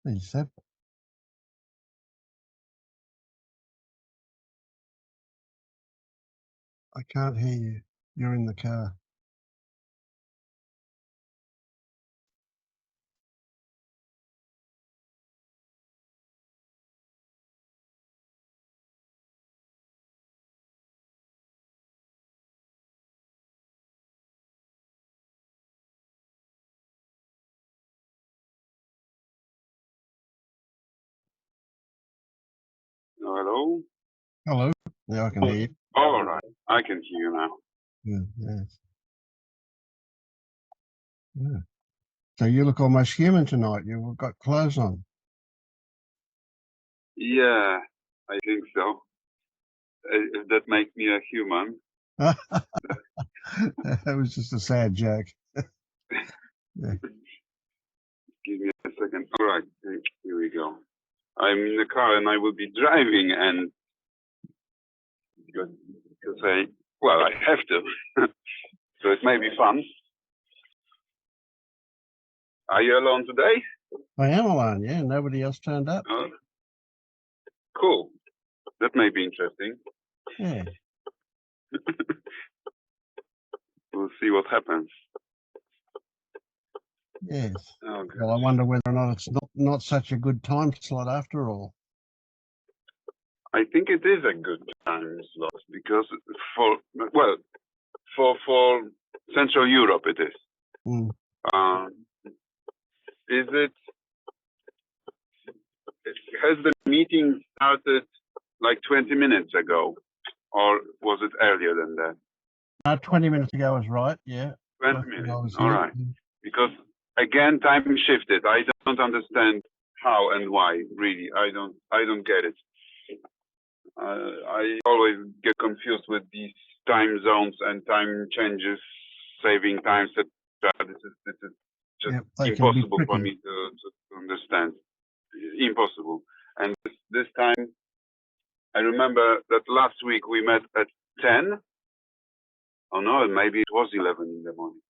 He said, I can't hear you. You're in the car. Hello? Hello. Yeah, I can hear you. All right. I can hear you now. Yes. Yeah. So you look almost human tonight. You've got clothes on. Yeah, I think so. If that makes me a human. That was just a sad joke. Yeah. Give me a second. All right, here we go. I'm in the car and I will be driving, and because I have to. So it may be fun. Are you alone today? I am alone, yeah. Nobody else turned up. Oh, cool. That may be interesting. Yeah. We'll see what happens. Yes. Oh, Well, I wonder whether or not it's not such a good time slot after all. I think it is a good time slot because for Central Europe it is. Mm. Is it? Has the meeting started like 20 minutes ago, or was it earlier than that? 20 minutes ago was right, yeah. 20 minutes, all right. Because again, time shifted. I don't understand how and why, really. I don't get it. I always get confused with these time zones and time changes, saving time, etc. This is just impossible for me to understand. Impossible. And this time, I remember that last week we met at 10. Oh no, maybe it was 11 in the morning.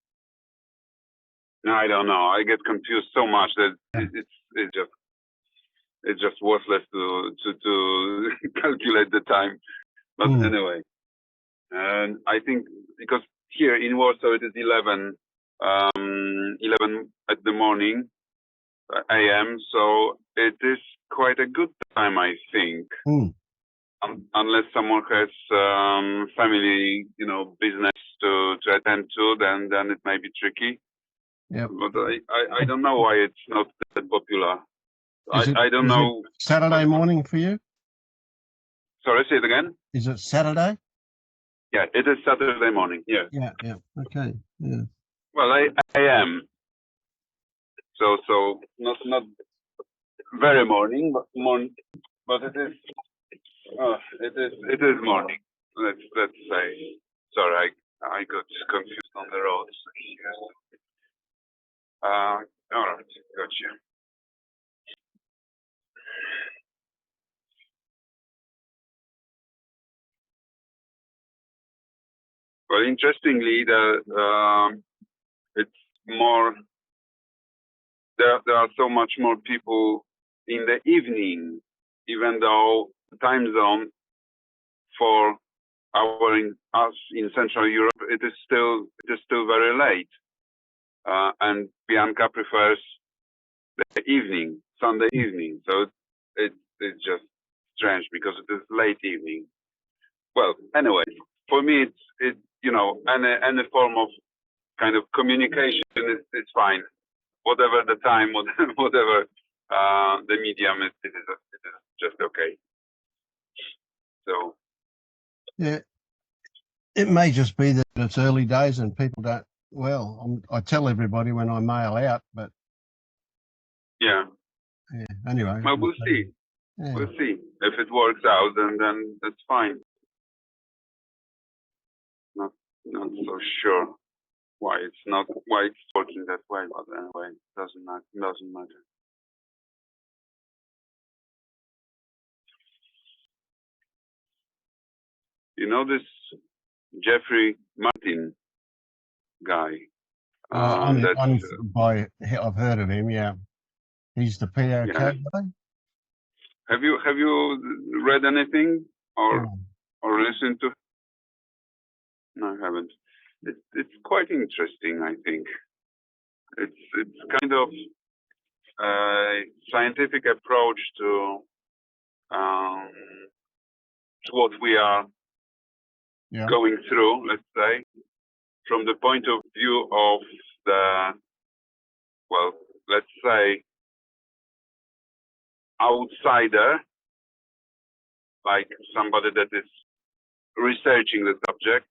No, I don't know. I get confused so much that it's just worthless to calculate the time. But anyway, and I think because here in Warsaw it is 11 at the morning a.m. So it is quite a good time, I think. Unless someone has family, business to attend to, then it may be tricky. Yeah. But I don't know why it's not that popular. I don't know. Saturday morning for you? Sorry, say it again. Is it Saturday? Yeah, it is Saturday morning. Yeah. Yeah. Okay. Yeah. Well, I am. So not very morning, but but it is. It is morning. Let's say. Sorry, I got confused on the roads here. All right, gotcha. Well, interestingly, it's more. There are so much more people in the evening, even though the time zone for us in Central Europe, it is still very late, and Bianca prefers the evening, Sunday evening. So it's just strange because it is late evening. Well, anyway, for me, it's any form of kind of communication it's fine. Whatever the time, whatever the medium, it is just okay. So yeah, it may just be that it's early days and people don't. Well, I tell everybody when I mail out, but yeah. Anyway, well, we'll see. Yeah. We'll see if it works out, then that's fine. Not so sure why it's working that way, but anyway, it doesn't matter. You know this Jeffrey Martin guy? I've heard of him. Yeah, He's the POK Yeah. guy. Have you read anything or Oh, or listened to? No, I haven't. It's quite interesting. I think it's kind of a scientific approach um, to what we are yeah. going through. Let's say from the point of view of the, well, let's say outsider, like somebody that is researching the subject,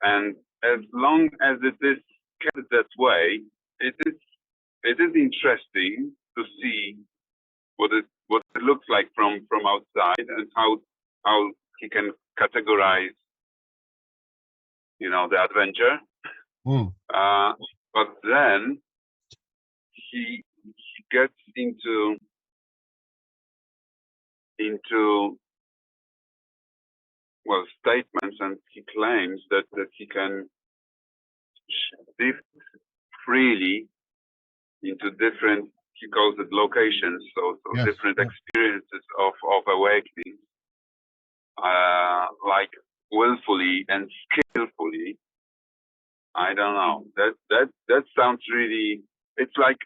and as long as it is kept that way, it is interesting to see what it looks like from outside, and how he can categorize, the adventure. Mm. But then he gets into well, statements, and he claims that he can shift freely into different, he calls it locations, so Yes. different Yeah. experiences of awakening, like willfully and skillfully. I don't know. That sounds really. It's like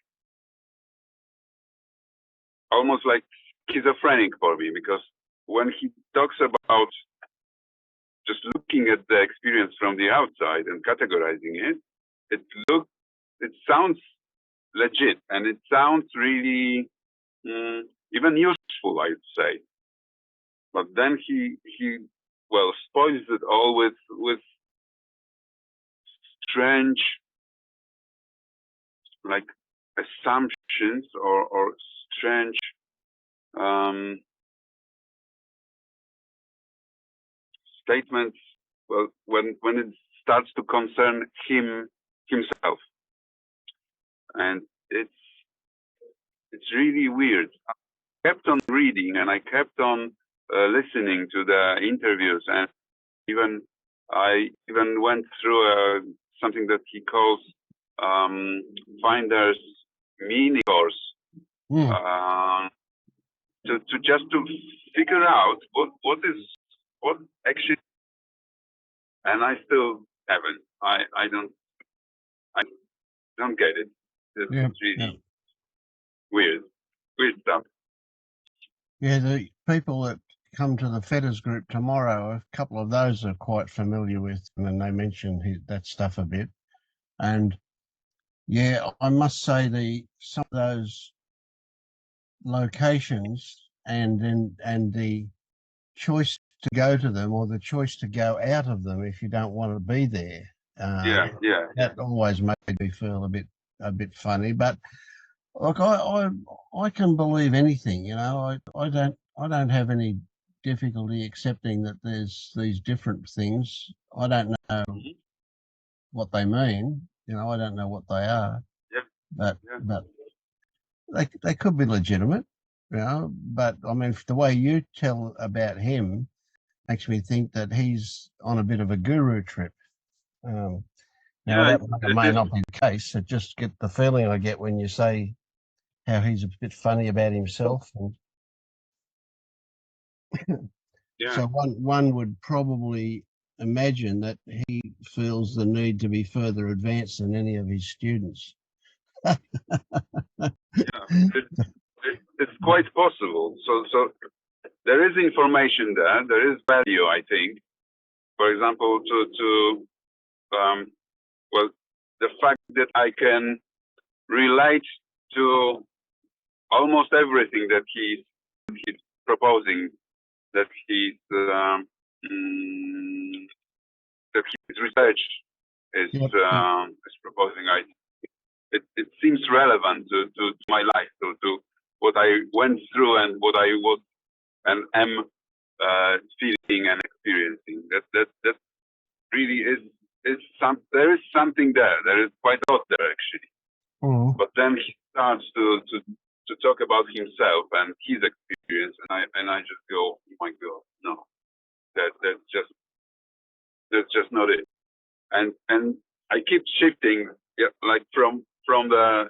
almost like schizophrenic for me, because when he talks about just looking at the experience from the outside and categorizing it, it sounds legit, and it sounds really even useful, I'd say. But then he well spoils it all with strange, like, assumptions, or strange statements. Well, when it starts to concern himself, and it's really weird. I kept on reading, and I kept on listening to the interviews, and I even went through something that he calls Finder's mini course, Mm. to just to figure out what actually, and I still haven't. I don't get it. Yeah. It's Yeah. really weird stuff. Yeah. The people that come to the Fetters group tomorrow, a couple of those are quite familiar with him, and they mention that stuff a bit. And yeah, I must say some of those locations and the choice to go to them, or the choice to go out of them if you don't want to be there. Yeah, yeah, yeah. That always made me feel a bit funny. But look, I can believe anything. I don't have any difficulty accepting that there's these different things. I don't know Mhm. what they mean. I don't know what they are. Yeah, But yeah, they could be legitimate. But I mean, the way you tell about him makes me think that he's on a bit of a guru trip. Now, yeah. that may or It may is. not be the case. I just get the feeling I get when you say how he's a bit funny about himself. And Yeah, so one would probably imagine that he feels the need to be further advanced than any of his students. yeah. It's quite possible. So there is information there. There is value, I think. For example, to well, the fact that I can relate to almost everything that he's proposing, that mm, that his research is Yep, yep, is proposing. It seems relevant to my life, to what I went through, and what I was and am feeling and experiencing. That really there is something there. There is quite a lot there, actually. mm, But then he starts to talk about himself and his experience, and I just go, oh my God, no, that's just not it. And I keep shifting, yeah, like from the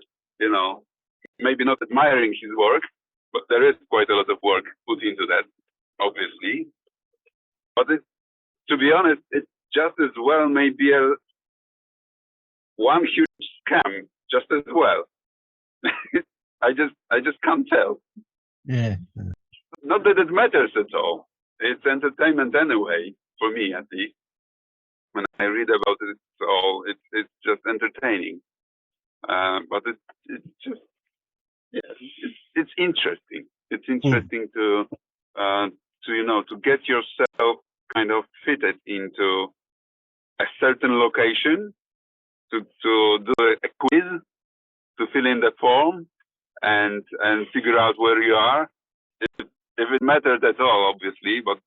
maybe not admiring his work, but there is quite a lot of work put into that, obviously. But to be honest, it just as well may be one huge scam, just as well. I just can't tell. Yeah. Not that it matters at all. It's entertainment anyway, for me at least. When I read about it, it's just entertaining. But it's just, yeah, it's interesting. It's interesting to to get yourself kind of fitted into a certain location, to do a quiz, to fill in the form, and figure out where you are. If it matters at all, obviously, but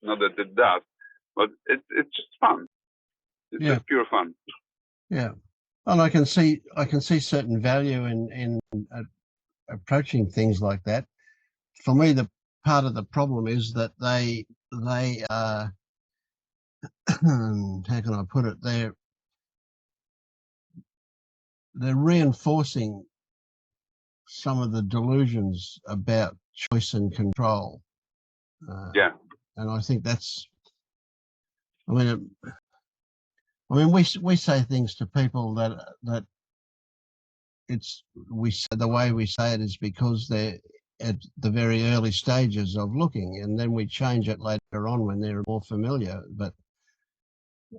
not that it does. But it's just fun. It's just pure fun. Yeah, and I can see certain value in approaching things like that. For me, the part of the problem is that they are how can I put it? They're reinforcing some of the delusions about choice and control. Yeah. And I think that's. I mean, we say things to people that the way we say it is because they're at the very early stages of looking, and then we change it later on when they're more familiar.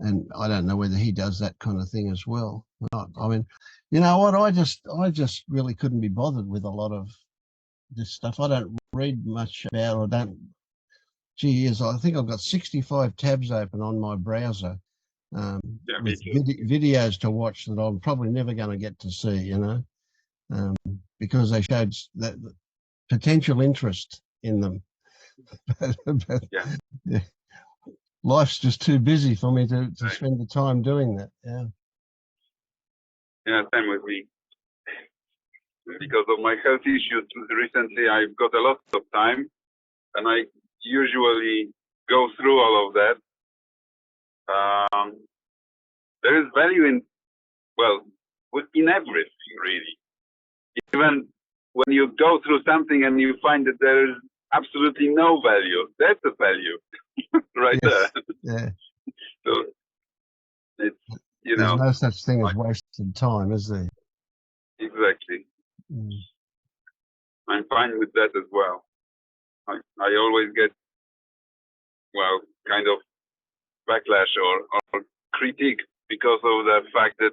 And I don't know whether he does that kind of thing as well. I mean, you know what? I just really couldn't be bothered with a lot of this stuff. I don't read much about, or don't. Gee, I think I've got 65 tabs open on my browser with videos to watch that I'm probably never going to get to see, you know, because they showed that potential interest in them. but yeah. Life's just too busy for me to spend the time doing that. Yeah. Yeah, same with me. Because of my health issues recently, I've got a lot of time, and I usually go through all of that. There is value in everything, really. Even when you go through something and you find that there is absolutely no value, that's a value right there. Yeah. So it's, there's no such thing as wasted time, is there? Exactly. I'm fine with that as well. I always get, kind of backlash or critique because of the fact that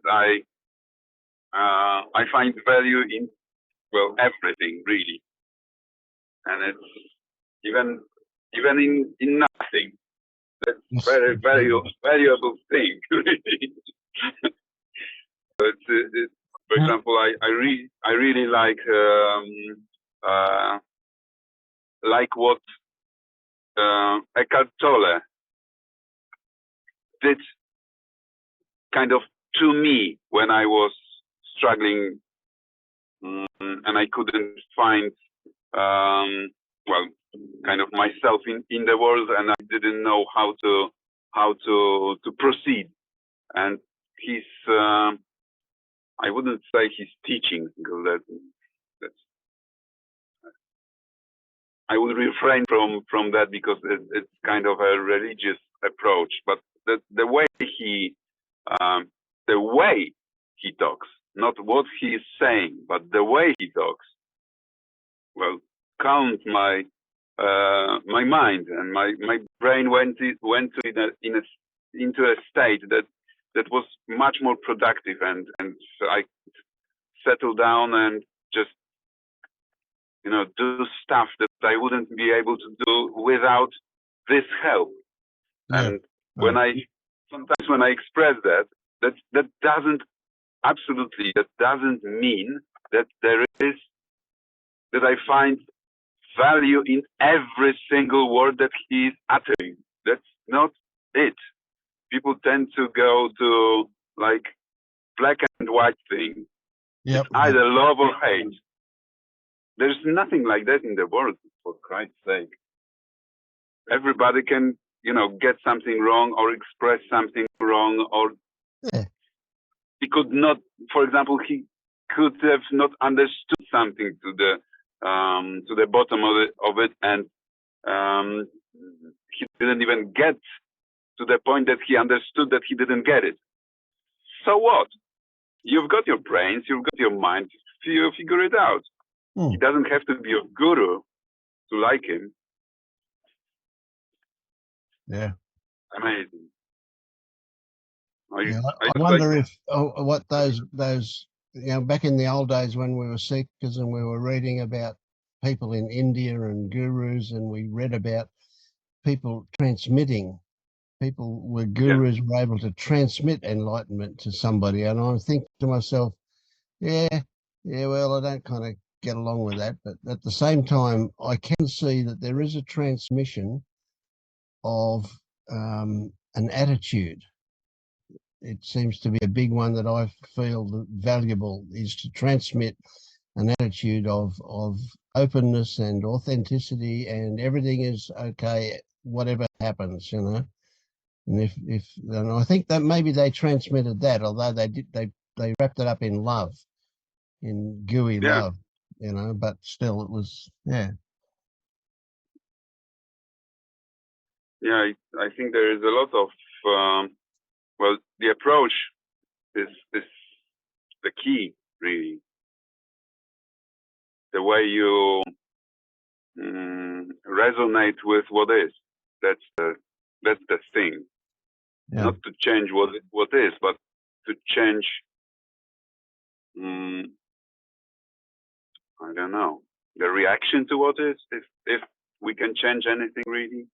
I find value in everything, really, and it's even in nothing. That's very valuable thing. For example, I really like what Eckhart Tolle did kind of to me when I was struggling and I couldn't find kind of myself in the world, and I didn't know how to proceed. And his I wouldn't say his teaching, because that's I would refrain from that, because it's kind of a religious approach. But the way he talks, not what he is saying, but the way he talks, calmed my mind, and my brain went into a state that was much more productive, and I settled down and just do stuff that I wouldn't be able to do without this help. Yeah. And sometimes when I express that doesn't mean that that I find value in every single word that he is uttering. That's not it. People tend to go to like black and white thing. It's either love or hate. There's nothing like that in the world, for Christ's sake. Everybody can, get something wrong or express something wrong, or he could not, for example, he could have not understood something to the bottom of it, and he didn't even get to the point that he understood that he didn't get it. So what? You've got your brains, you've got your mind, you figure it out. He doesn't have to be a guru to like him. Yeah. Amazing. I wonder if what those back in the old days when we were seekers and we were reading about people in India and gurus, and we read about people transmitting. People were gurus were able to transmit enlightenment to somebody, and I'm thinking to myself, yeah, well, I don't kind of get along with that, but at the same time, I can see that there is a transmission of an attitude. It seems to be a big one that I feel valuable, is to transmit an attitude of openness and authenticity, and everything is okay, whatever happens, And and I think that maybe they transmitted that, although they wrapped it up in love, in gooey love, but still it was, Yeah, I think there is a lot of, well, the approach is the key, really. The way you resonate with what is, that's the thing. yeah. Not to change what is, but to change, I don't know, the reaction to what is, if we can change anything, really.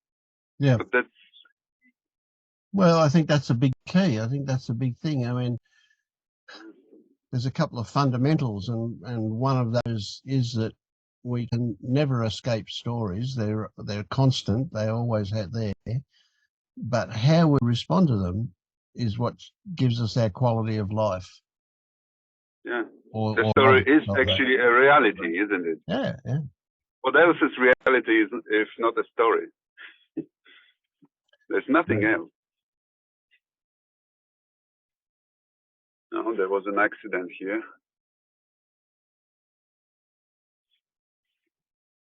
Yeah. But that's, well, I think that's a big key. I think that's a big thing. I mean, there's a couple of fundamentals, and one of those is that we can never escape stories. They're constant. They always have there. But how we respond to them is what gives us our quality of life. yeah. Or The story is that. actually a reality, isn't it? Yeah, yeah. What else is reality if not a story? There's nothing else. No, there was an accident here.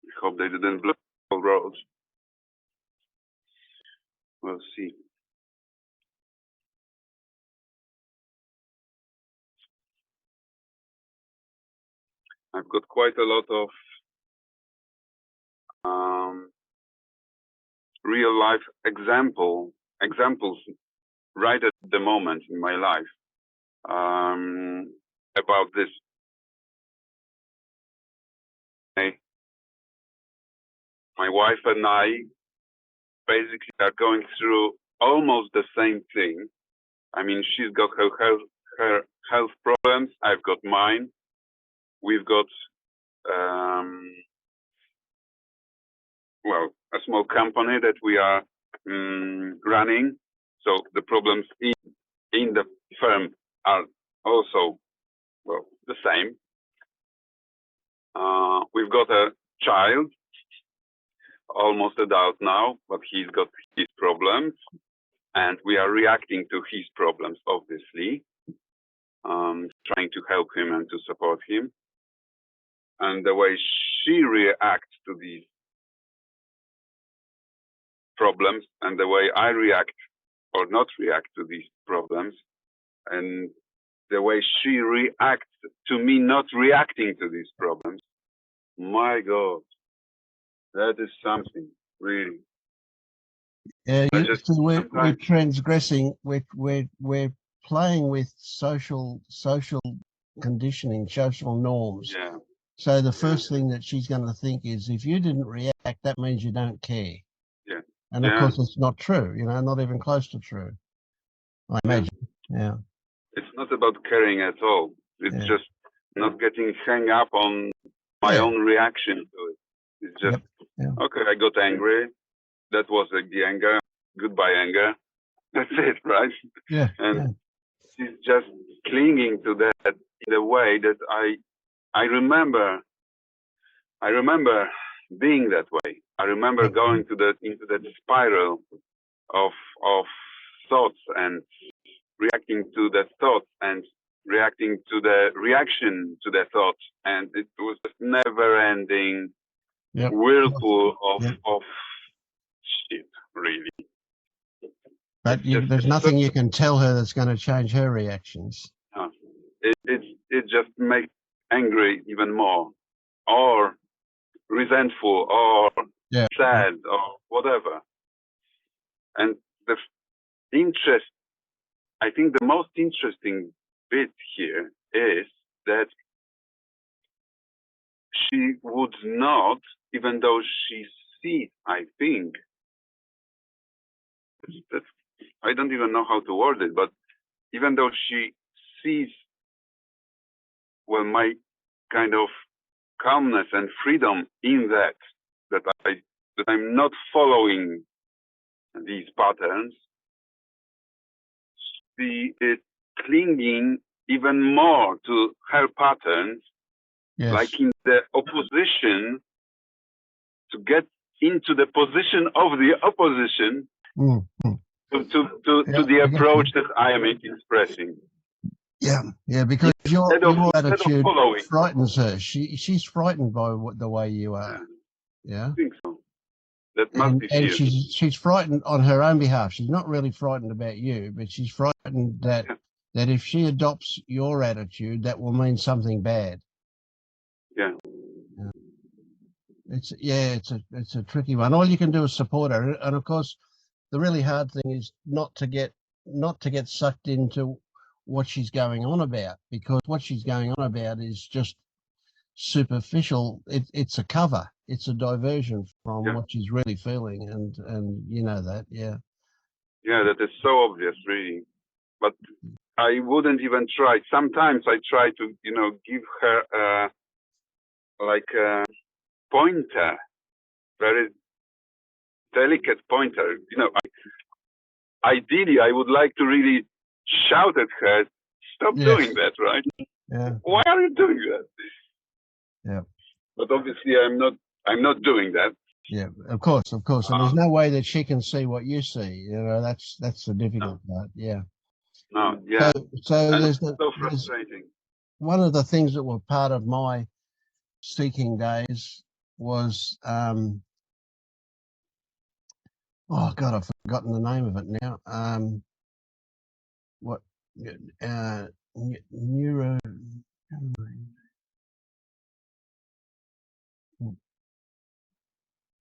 I hope they didn't block the roads. We'll see. I've got quite a lot of real life examples right at the moment in my life about this. My wife and I basically are going through almost the same thing. I mean, she's got her health problems. I've got mine. We've got well, a small company that we are running. So the problems in the firm are also, well, the same. We've got a child, almost adult now, but he's got his problems, and we are reacting to his problems, obviously, trying to help him and to support him. And the way she reacts to these problems and the way I react or not react to these problems, and the way she reacts to me not reacting to these problems, my God, that is something, really. Yeah, we're transgressing. We're playing with social conditioning, social norms. Yeah. So the first thing that she's going to think is, if you didn't react, that means you don't care. Yeah. And of course, it's not true. Not even close to true. I imagine. Yeah. It's not about caring at all. It's just not getting hung up on my own reaction to it. It's just, okay, I got angry. That was the anger. Goodbye, anger. That's it, right? Yeah. And she's just clinging to that in a way that I remember being that way. I remember going into that spiral of thoughts and reacting to the thoughts and react reacting to the reaction to the thought, and it was just never-ending whirlpool of shit, really. But there's nothing you can tell her that's going to change her reactions. It just makes angry even more, or resentful, or sad, or whatever. And the interest, I think the most interesting bit here is that she would not, even though she sees, I think, I don't even know how to word it, but even though she sees, well, my kind of calmness and freedom in that I'm not following these patterns, she is clinging even more to her patterns, like in the opposition, to get into the position of the opposition to the approach that I am expressing. Yeah, because your attitude frightens her. She's frightened by the way you are. Yeah. I think so. That must be fear. And she's frightened on her own behalf. She's not really frightened about you, but she's frightened that if she adopts your attitude, that will mean something bad. Yeah. It's a tricky one. All you can do is support her, and of course, the really hard thing is not to get sucked into what she's going on about, because what she's going on about is just superficial. It's a cover. It's a diversion from what she's really feeling, and you know that. Yeah, that is so obvious, really. But I wouldn't even try. Sometimes I try to, give her like a pointer, very delicate pointer. Ideally, I would like to really shout at her, "Stop doing that!" Right? Yeah. Why are you doing that? Yeah. But obviously, I'm not doing that. Yeah, of course, and there's no way that she can see what you see. That's the difficult part. Yeah. No. Yeah. So there's so frustrating. One of the things that were part of my seeking days was oh God, I've forgotten the name of it now. What neuro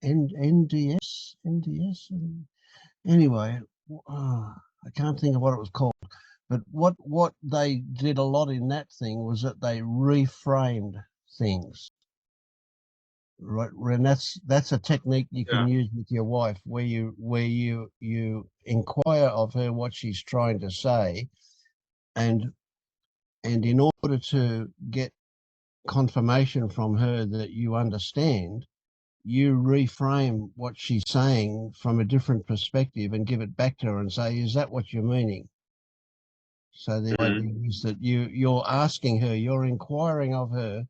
NDS. Anyway, I can't think of what it was called. But what they did a lot in that thing was that they reframed things. Right, and that's a technique you can use with your wife, where you inquire of her what she's trying to say, and in order to get confirmation from her that you understand, you reframe what she's saying from a different perspective and give it back to her and say, is that what you're meaning? So the idea is that you're asking her, you're inquiring of her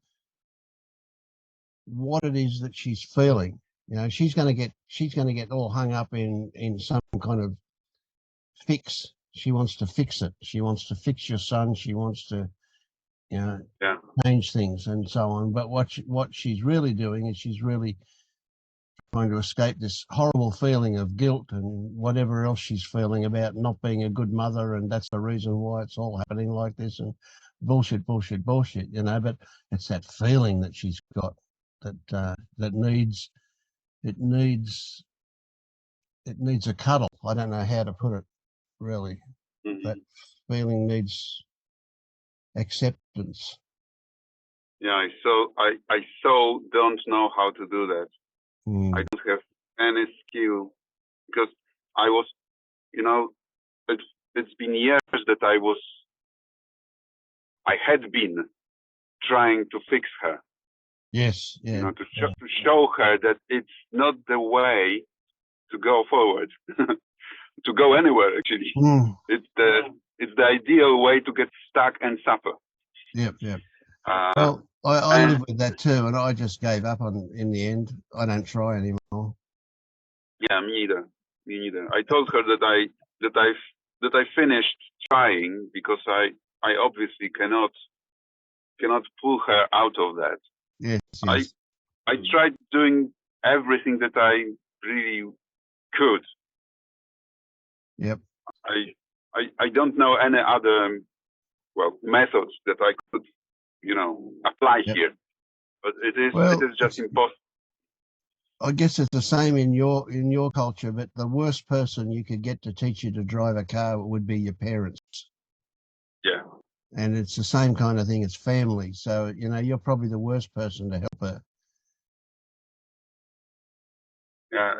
what it is that she's feeling. She's going to get all hung up in some kind of fix. She wants to fix it. She wants to fix your son. She wants to, change things and so on. But what she's really doing is she's really trying to escape this horrible feeling of guilt and whatever else she's feeling about not being a good mother, and that's the reason why it's all happening like this, and bullshit. But it's that feeling that she's got that needs a cuddle. I don't know how to put it, really. That feeling needs acceptance. Yeah, I so don't know how to do that. I don't have any skill, because I was, it's been years that I had been trying to fix her. Yes, yeah. To show her that it's not the way to go forward, to go anywhere. Actually, it's the ideal way to get stuck and suffer. Yep. Well, I live with that too, and I just gave up in the end. I don't try anymore. Yeah, me neither. I told her that I finished trying, because I obviously cannot pull her out of that. Yes, I yes. I tried doing everything that I really could. Yep. I don't know any other methods that I could apply Yep. here, but it Well, is just impossible. I guess it's the same in your culture, but the worst person you could get to teach you to drive a car would be your parents. Yeah. And it's the same kind of thing. It's family. So, you're probably the worst person to help her.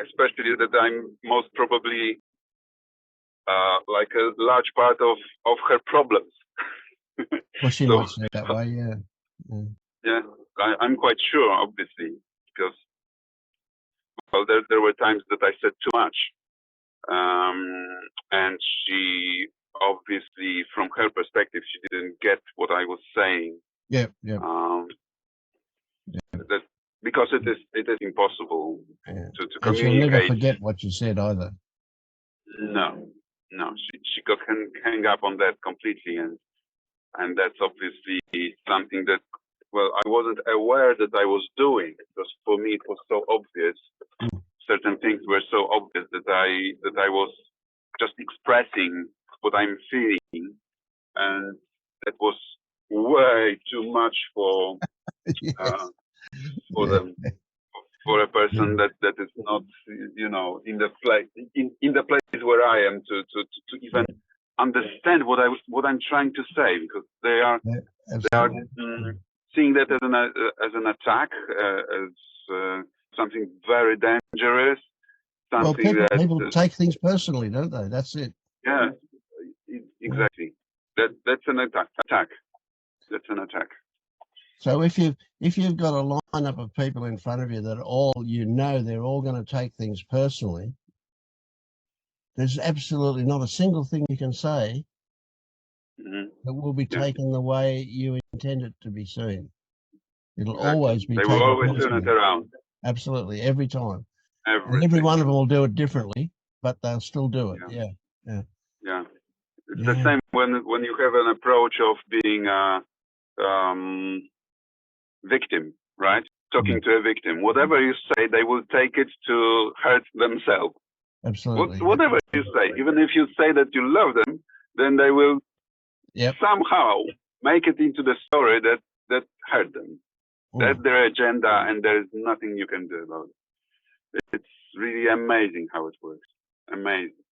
Especially that I'm most probably like a large part of her problems. Well, she So might say it that way, yeah. yeah, I'm quite sure, obviously, because there were times that I said too much, and she obviously, from her perspective, she didn't get what I was saying. Yep, yep. That because it is impossible Yeah. to And she'll never communicate. forget what you said either. No, she got hang up on that completely, and that's obviously something that I wasn't aware that I was doing, because for me it was so obvious. Certain things were so obvious that I was just expressing what I'm feeling, and that was way too much for Yes. Yeah. them, for a person that is not in the place in the place where I am to even understand what I'm trying to say, because they are Yeah, absolutely. seeing that as an attack, as something very dangerous, Well, something that people take things personally, don't they? That's it. yeah, exactly. That's an attack. That's an attack. So if you've got a lineup of people in front of you that they're all going to take things personally, there's absolutely not a single thing you can say that will be taken the way you intend it to be seen. It'll Exactly. always be They will taken always turn it around. Absolutely, every time. And every Everything. one of them will do it differently, but they'll still do it. Yeah. Yeah. It's the same when you have an approach of being a victim, right? Talking to a victim. Whatever you say, they will take it to hurt themselves. Absolutely. Whatever you say, even if you say that you love them, then they will somehow make it into the story that hurt them. That's their agenda, and there is nothing you can do about it. It's really amazing how it works. Amazing.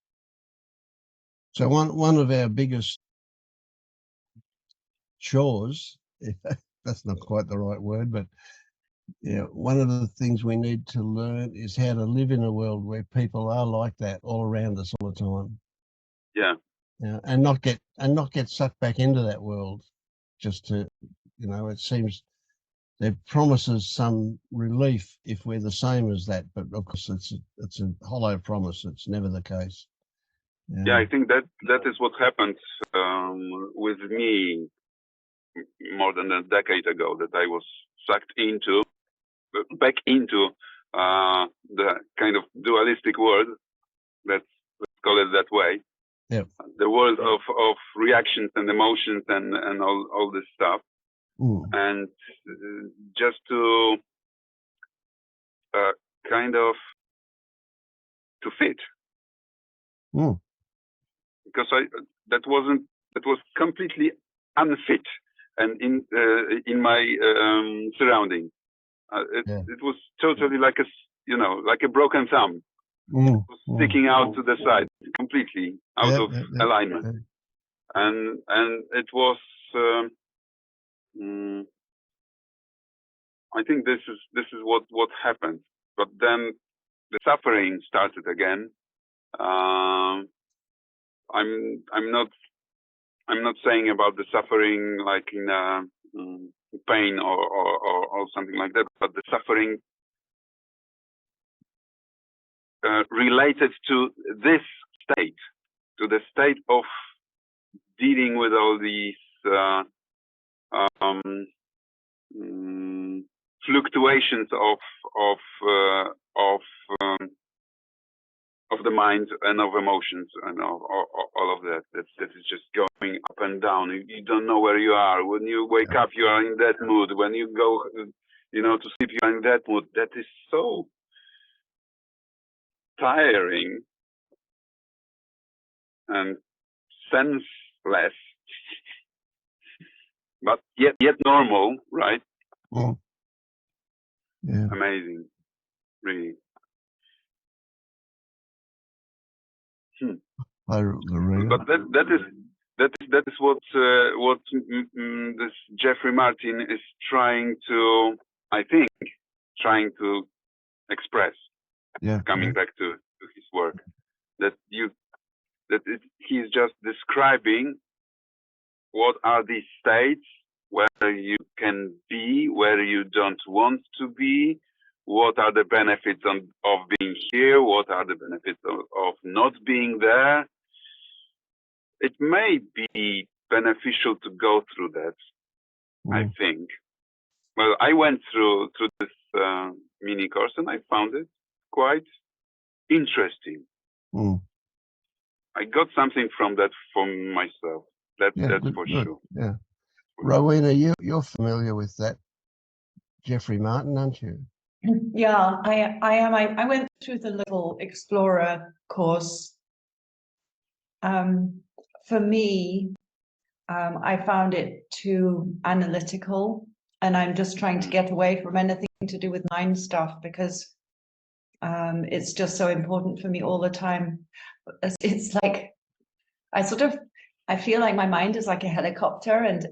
So one of our biggest chores, if that's not quite the right word, but one of the things we need to learn is how to live in a world where people are like that all around us all the time. Yeah. And not get sucked back into that world just to, it seems it promises some relief if we're the same as that, but of course it's a hollow promise. It's never the case. Yeah, I think that is what happened with me more than a decade ago, that I was sucked back into the kind of dualistic world. Let's call it that way. Yep. The world of reactions and emotions and all this stuff. And just to kind of to fit, because that was completely unfit, and in my surrounding, it was totally like a broken thumb. It was sticking out to the side, completely out of alignment, and it was. I think this is what happened, but then the suffering started again. I'm not saying about the suffering like in pain or something like that, but the suffering related to this state, to the state of dealing with all these fluctuations of of the mind and of emotions and all of that. That is just going up and down. You don't know where you are. When you wake up, you are in that mood. When you go, to sleep, you are in that mood. That is so tiring and senseless, but yet normal, right? Mm. Yeah. Amazing, really. But that is what this Jeffrey Martin is trying to, I think, express. Yeah. Coming back to his work, he's just describing what are these states where you can be, where you don't want to be, what are the benefits of being here, what are the benefits of not being there. It may be beneficial to go through that, I think. Well, I went through this mini course and I found it quite interesting. I got something from that for myself. That's for sure. Yeah. Rowena, you're familiar with that Jeffrey Martin, aren't you? Yeah, I am. I went through the Little Explorer course. For me, I found it too analytical, and I'm just trying to get away from anything to do with mind stuff because it's just so important for me all the time. It's like I feel like my mind is like a helicopter, and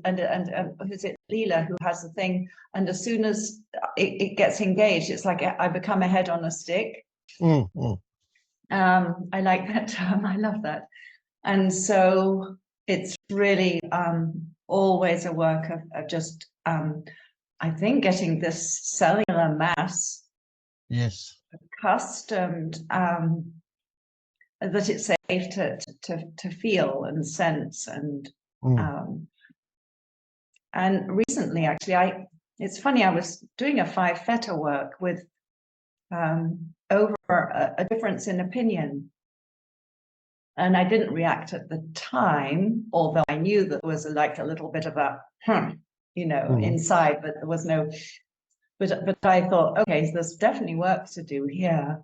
who's it, Leela, who has the thing, and as soon as it gets engaged, it's like I become a head on a stick. I like that term. I love that. And so it's really always a work of just, I think, getting this cellular mass accustomed that it's safe to feel and sense. And recently, actually, it's funny, I was doing a 5 theta work with over a difference in opinion. And I didn't react at the time, although I knew that there was like a little bit of a, inside, but there was no, but I thought, okay, so there's definitely work to do here.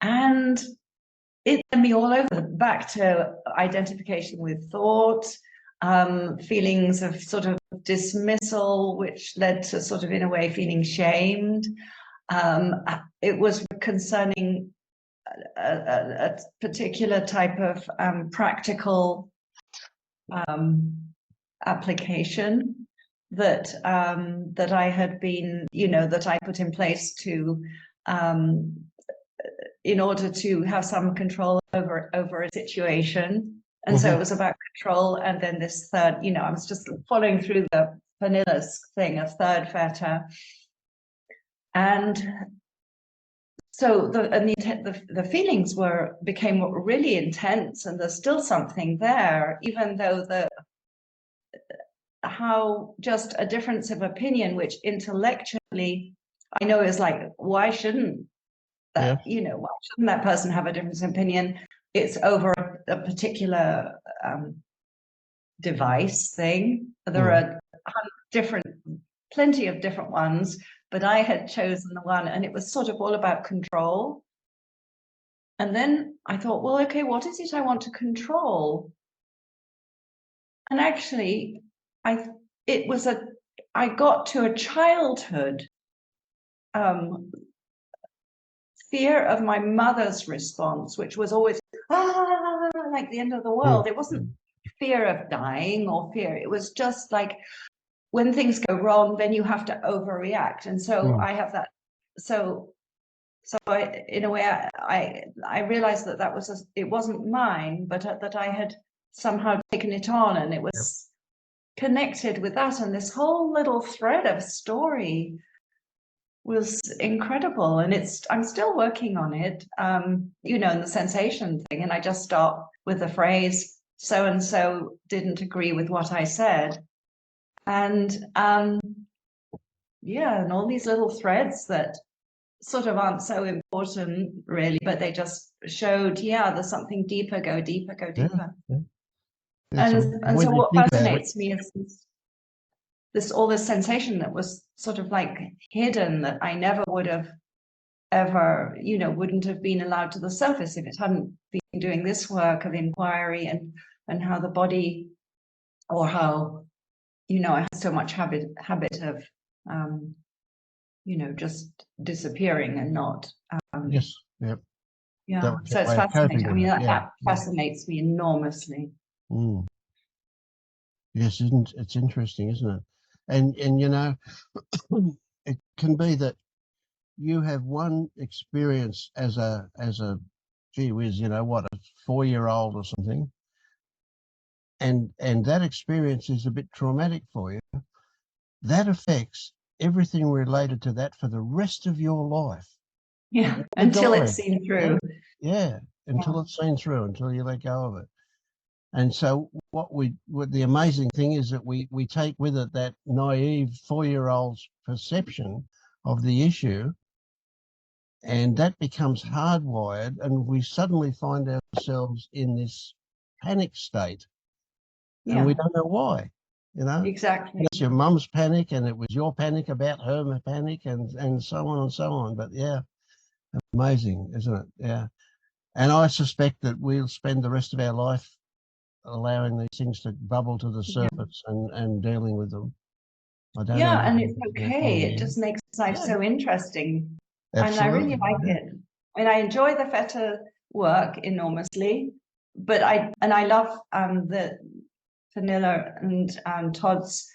And it led me all over, back to identification with thought, feelings of sort of dismissal, which led to sort of, in a way, feeling shamed. It was concerning a particular type of practical application that that I had been, that I put in place to in order to have some control over a situation. And so it was about control. And then this third, I was just following through the Vanillas thing of third theta. And so the feelings became really intense, and there's still something there, even though how just a difference of opinion, which intellectually I know is like, why shouldn't that, why shouldn't that person have a difference of opinion? It's over a particular device thing. There are plenty of different ones, but I had chosen the one, and it was sort of all about control. And then I thought, well, okay, what is it I want to control? And actually, I got to a childhood fear of my mother's response, which was always like the end of the world. It wasn't fear of dying or fear. It was just like, when things go wrong, then you have to overreact. And so I have that. So in a way, I realized that it wasn't mine, but that I had somehow taken it on, and it was connected with that. And this whole little thread of story was incredible. And I'm still working on it, and the sensation thing. And I just start with the phrase, so-and-so didn't agree with what I said. And and all these little threads that sort of aren't so important really, but they just showed, yeah, there's something deeper, go deeper, go deeper. Yeah. And When so you what think about it, fascinates me is this all this sensation that was sort of like hidden, that I never would have ever, you know, wouldn't have been allowed to the surface if it hadn't been doing this work of inquiry and how the body, or how, you know, I had so much habit of you know, just disappearing and not yes, yep, that yeah, was so your it's way of fascinating. coping I with mean, it. Yeah, that fascinates me enormously. Mm. Yes, it's interesting, isn't it? And you know, it can be that you have one experience as a gee whiz, you know what, a 4-year-old or something, and that experience is a bit traumatic for you. That affects everything related to that for the rest of your life. Yeah, You never until it's die. seen Yeah, through. yeah, until it's seen through, until you let go of it. And so what the amazing thing is that we take with it that naive 4-year-old's perception of the issue, and that becomes hardwired, and we suddenly find ourselves in this panic state, and we Yeah, don't know why, you know. exactly. It's your mum's panic, and it was your panic about her panic, and so on and so on. But yeah, amazing, isn't it? Yeah. And I suspect that we'll spend the rest of our life allowing these things to bubble to the Yeah. surface and dealing with them. I don't know. Yeah, and it's okay. It just makes life Yeah, so interesting. And I really absolutely. like Yeah. it. I mean, I enjoy the feta work enormously, but I love the Vanilla and Todd's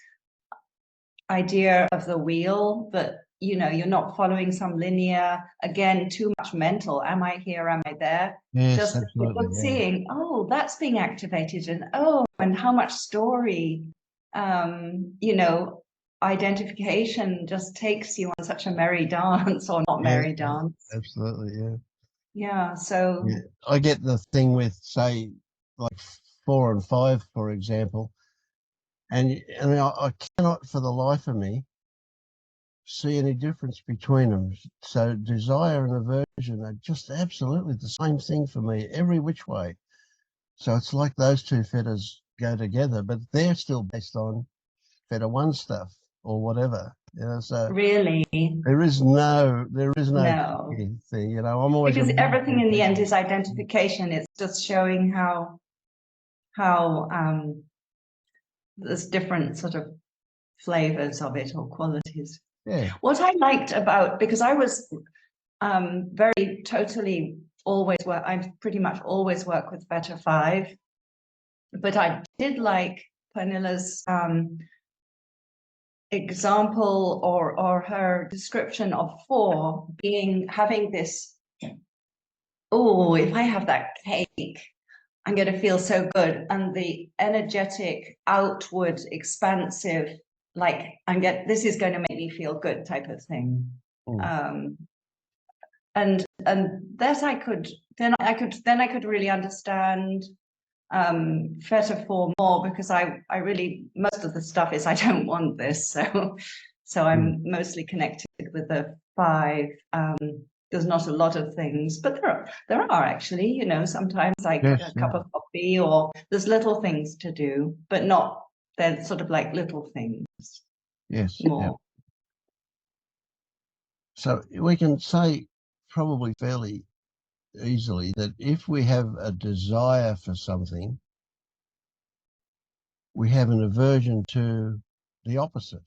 idea of the wheel, that, you know, you're not following some linear, again, too much mental, am I here, am I there? Yes, Just absolutely. Yeah. seeing, oh, that's being activated, and oh, and how much story, you know, identification just takes you on such a merry dance, or not Yes, merry dance. absolutely. Yeah. Yeah, so Yeah. I get the thing with, say, like 4 and 5, for example, and I mean, I cannot for the life of me see any difference between them. So desire and aversion are just absolutely the same thing for me, every which way. So it's like those two fetters go together, but they're still based on Feta 1 stuff or whatever. You know, so really, there is no no, thing. You know, I'm always because amazed everything when in the end people. is identification. It's just showing how there's different sort of flavors of it, or qualities. Yeah. What I liked about, because I was very totally always work, I pretty much always work with Beta 5, but I did like Pernilla's example, or her description of 4 being, having this, oh, if I have that cake, I'm going to feel so good, and the energetic, outward, expansive, like this is going to make me feel good type of thing. Mm. And that I could really understand Feta 4 more, because I really, most of the stuff is, I don't want this, so I'm mostly connected with the 5. There's not a lot of things, but there are actually, you know, sometimes like Yes. a Yeah. cup of coffee, or there's little things to do, but not, they're sort of like little things Yes. Yeah. more. So we can say probably fairly easily that if we have a desire for something, we have an aversion to the opposite.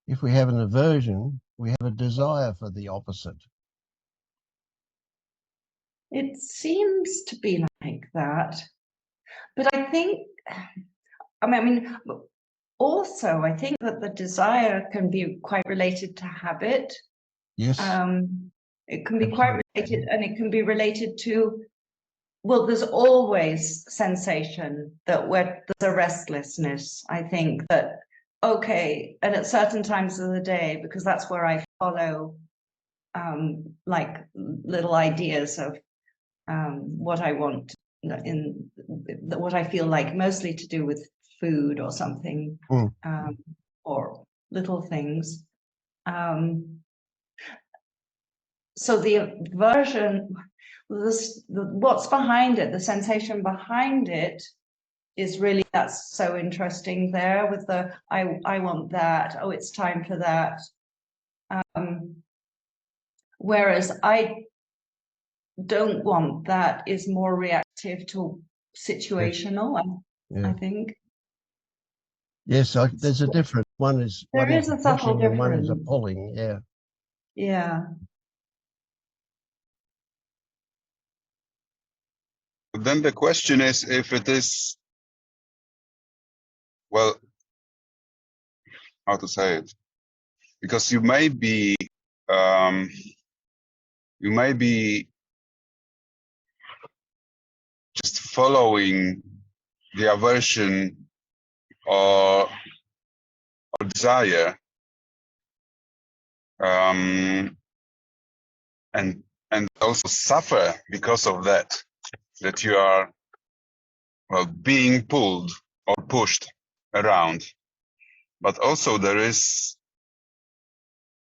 If we have an aversion, we have a desire for the opposite. It seems to be like that, but I think, I mean, also, I think that the desire can be quite related to habit. Yes. It can be Absolutely. quite related, and it can be related to, well, there's always sensation that there's a restlessness. I think that, okay, and at certain times of the day, because that's where I follow like little ideas of what I want, in what I feel like, mostly to do with food or something, or little things. so the aversion, what's behind it, the sensation behind it is really, that's so interesting there with the, I want that, oh, it's time for that. Whereas I don't want that is more reactive to situational, I think. Yes, there's a difference. One is There is a subtle pushing and one is a difference. pulling. Yeah. Yeah. Then the question is if it is, well, how to say it? Because you may be just following the aversion or desire, and also suffer because of that you are, well, being pulled or pushed around. But also there is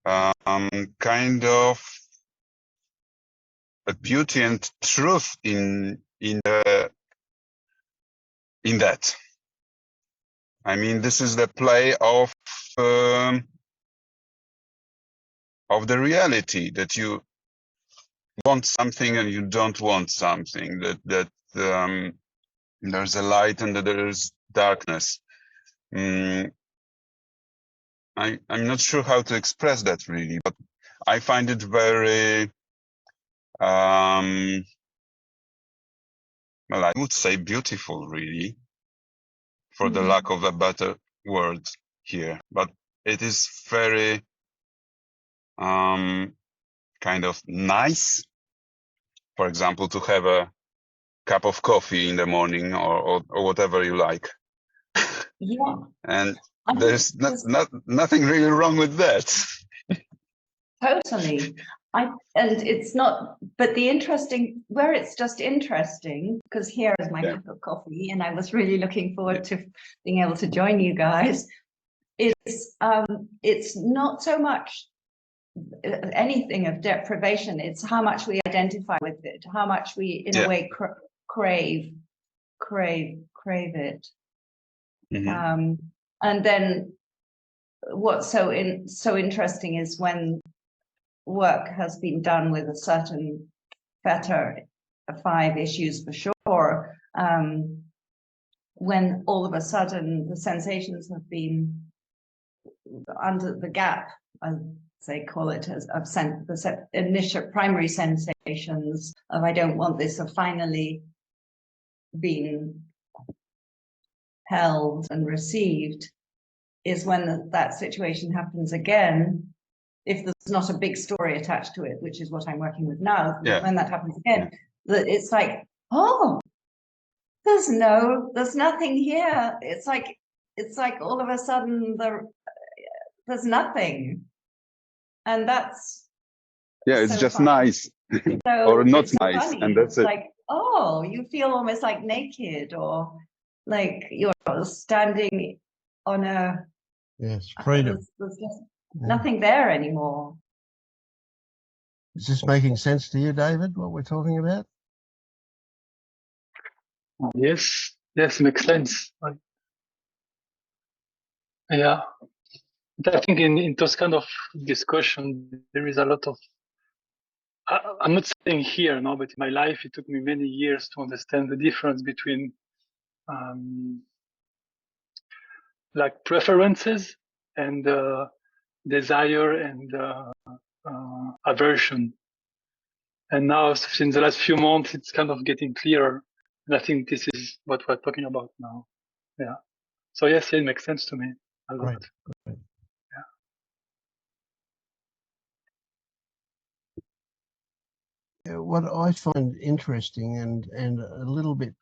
kind of a beauty and truth in that. I mean, this is the play of the reality, that you want something and you don't want something, that there's a light and that there's darkness. I'm not sure how to express that really, but I find it very, well, I would say beautiful really, for the lack of a better word here, but it is very kind of nice, for example, to have a cup of coffee in the morning or whatever you like. Yeah. And there's nothing really wrong with that. Totally. And it's not, but the interesting, where it's just interesting, because here is my cup of coffee, and I was really looking forward to being able to join you guys, is it's not so much anything of deprivation, it's how much we identify with it, how much we, in a way, crave it. And then what's so interesting is when work has been done with a certain better 5 issues for sure, when all of a sudden the sensations have been under the gap, as they call it, as of the initial primary sensations of I don't want this, have finally been held and received, is when that situation happens again. If there's not a big story attached to it, which is what I'm working with now, when that happens again, that it's like, oh, there's nothing here. It's like all of a sudden there's nothing. And that's it's so just funny. nice. So or not it's so nice, funny. and that's it's it. like, oh, you feel almost like naked, or like you're standing on a, freedom. there's just nothing there anymore. Is this making sense to you, David, what we're talking about? Yes, makes sense. Yeah, but I think in those kind of discussion, there is a lot of, I'm not saying here, no, but in my life, it took me many years to understand the difference between like preferences and desire and aversion. And now, in the last few months, it's kind of getting clearer. And I think this is what we're talking about now. Yeah. So yes, it makes sense to me a lot. Great. Yeah. What I find interesting and a little bit,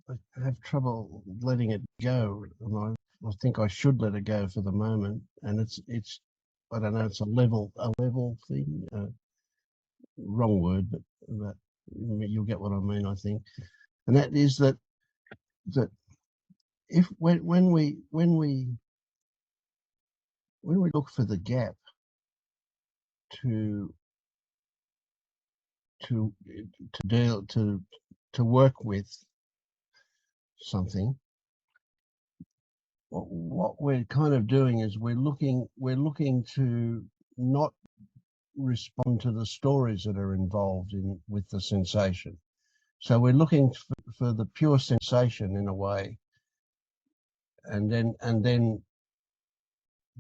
I have trouble letting it go, and I think I should let it go for the moment. And it's I don't know, it's a level thing. Wrong word, but you'll get what I mean, I think. And that is that if when we look for the gap to to deal to work with something, what we're kind of doing is we're looking to not respond to the stories that are involved with the sensation. So we're looking for the pure sensation in a way, and then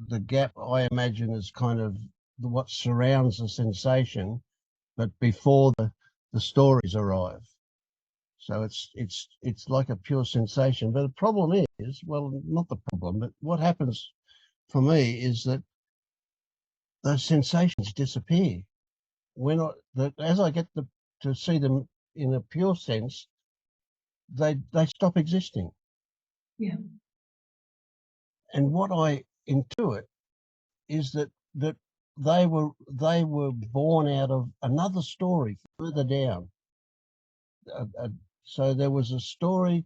the gap, I imagine, is kind of what surrounds the sensation, but before the stories arrive. So it's like a pure sensation. But the problem is, well, not the problem, but what happens for me is that those sensations disappear. As I get to see them in a pure sense, they stop existing. Yeah. And what I intuit is that they were born out of another story further down. So there was a story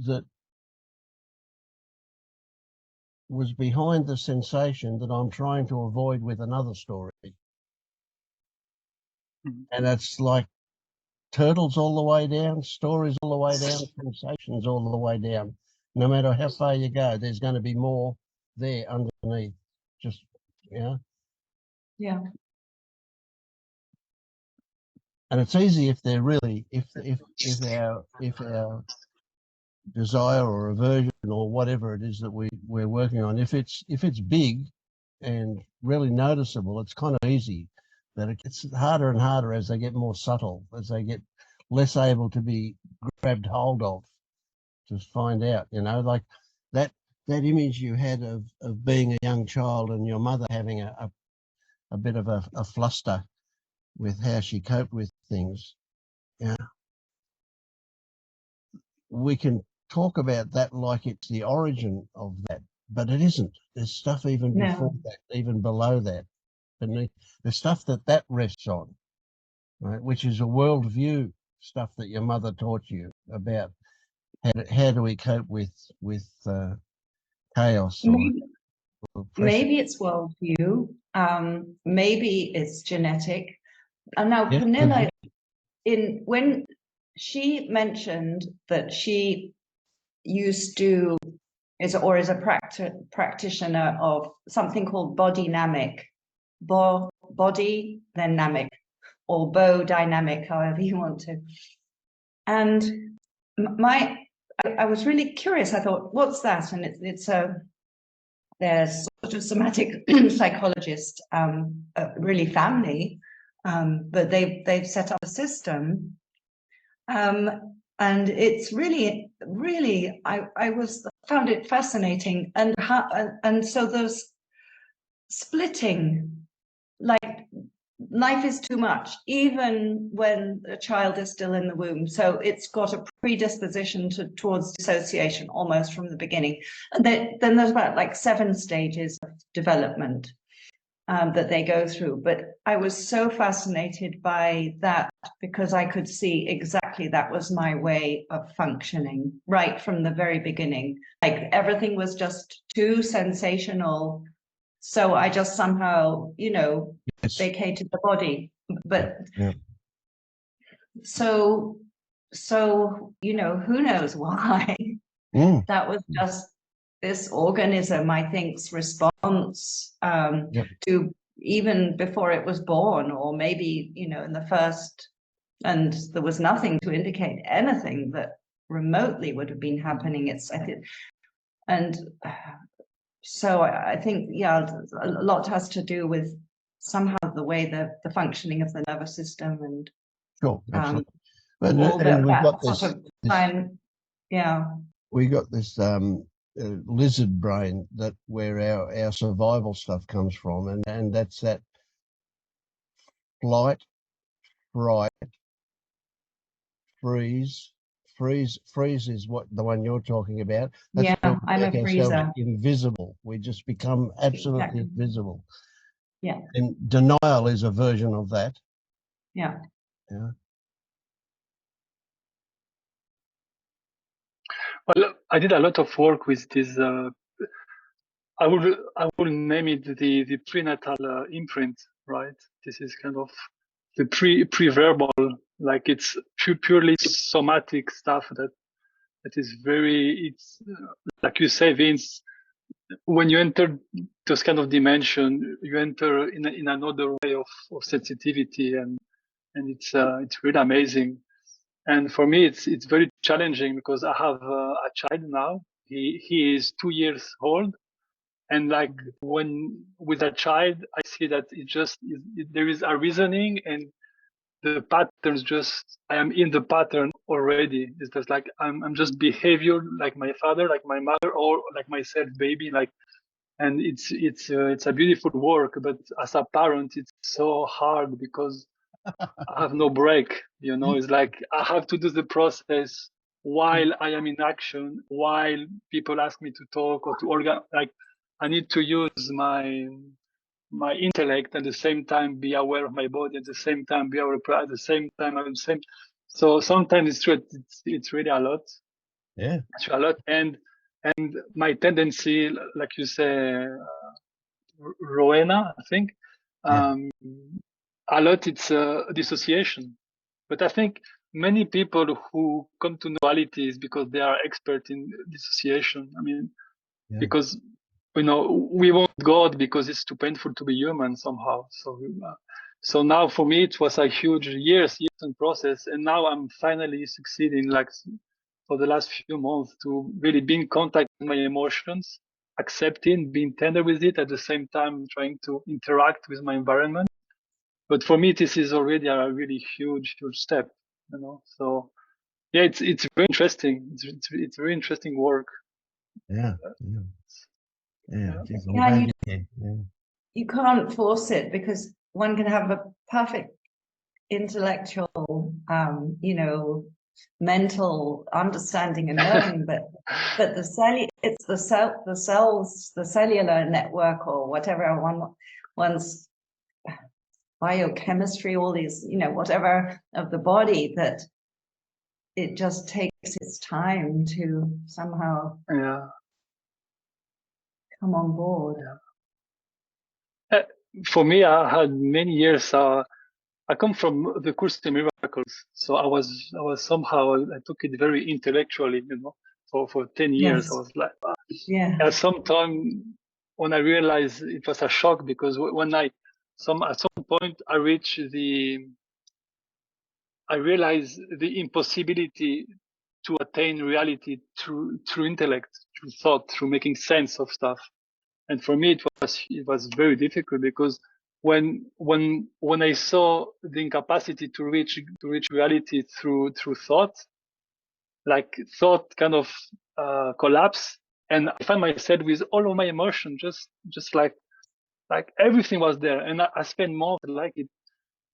that was behind the sensation that I'm trying to avoid with another story. Mm-hmm. And it's like turtles all the way down, stories all the way down, sensations all the way down. No matter how far you go, there's going to be more there underneath. Just, yeah. Yeah. And it's easy if they're really, if our desire or aversion or whatever it is that we're working on, if it's big and really noticeable, it's kind of easy. But it gets harder and harder as they get more subtle, as they get less able to be grabbed hold of to find out, like that image you had of being a young child and your mother having a bit of a fluster with how she coped with things. Yeah. We can talk about that like it's the origin of that, but it isn't. There's stuff even before that, even below that, beneath the stuff that rests on, right? Which is a worldview stuff that your mother taught you about how do we cope with chaos or pressure. Maybe it's worldview. Maybe it's genetic. And now Pernilla, when she mentioned that she used to is a practitioner of something called body dynamic, body dynamic, or bow dynamic, however you want to. And I was really curious. I thought, what's that? And it's a there's sort of somatic psychologist, really family, but they've set up a system, and it's really I found it fascinating, and so there's splitting, like life is too much, even when a child is still in the womb. So it's got a predisposition towards dissociation almost from the beginning. And then there's about like 7 stages of development that they go through. But I was so fascinated by that because I could see exactly that was my way of functioning right from the very beginning. Like everything was just too sensational. So I just somehow, vacated the body. But so who knows why? That was just this organism, I think's response to even before it was born, or maybe, in the first, and there was nothing to indicate anything that remotely would have been happening. So I think, a lot has to do with somehow the way the functioning of the nervous system and sure, absolutely. all And we've got sort of time, we got this lizard brain where our survival stuff comes from, and that's that flight, fright, freeze. Freeze is what the one you're talking about. That's where we I'm a make freezer. ourselves invisible. We just become absolutely invisible. Yeah. And denial is a version of that. Yeah. Yeah. Well, I did a lot of work with this. I will name it the prenatal imprint, right? This is kind of pre-verbal, like it's purely somatic stuff that is very, it's like you say, Vince, when you enter this kind of dimension, you enter in another way of sensitivity, and it's really amazing. And for me, it's very challenging because I have a child now. He is 2 years old, and like when with a child, I see that there is a reasoning, and the patterns just, I am in the pattern already. It's just like I'm just behavior like my father, like my mother, or like myself, baby, like. And it's a beautiful work, but as a parent, it's so hard because I have no break. It's like I have to do the process while I am in action, while people ask me to talk or to organize. Like I need to use my intellect at the same time be aware of my body, at the same time be aware at the same time, at the same. So sometimes it's true. It's really a lot. Yeah. It's a lot, and my tendency, like you say, Rowena, I think, Yeah. a lot it's dissociation. But I think many people who come to duality is because they are expert in dissociation. I mean, Yeah. because we want God because it's too painful to be human somehow. So now for me it was a huge years and process, and now I'm finally succeeding, like for the last few months, to really be in contact with my emotions, accepting, being tender with it, at the same time trying to interact with my environment. But for me this is already a really huge step. So yeah, it's very interesting. It's very interesting work. Yeah. Yeah. Yeah. Yeah. Geez, I'm Yeah, glad you're here. Yeah. you can't force it because one can have a perfect intellectual, mental understanding and knowing, but it's the cells, the cellular network or whatever one's biochemistry, all these, whatever of the body, that it just takes its time to somehow come on board. For me, I had many years. I come from the Course in Miracles, so I was somehow, I took it very intellectually, for 10 years. Yes. I was like, Yeah. at some time when I realized it was a shock, because when at some point I realized the impossibility to attain reality through intellect, through thought, through making sense of stuff. And for me, it was very difficult, because when I saw the incapacity to reach reality through thought, like thought kind of collapse, and I find myself with all of my emotion, just like everything was there, and I spent months like it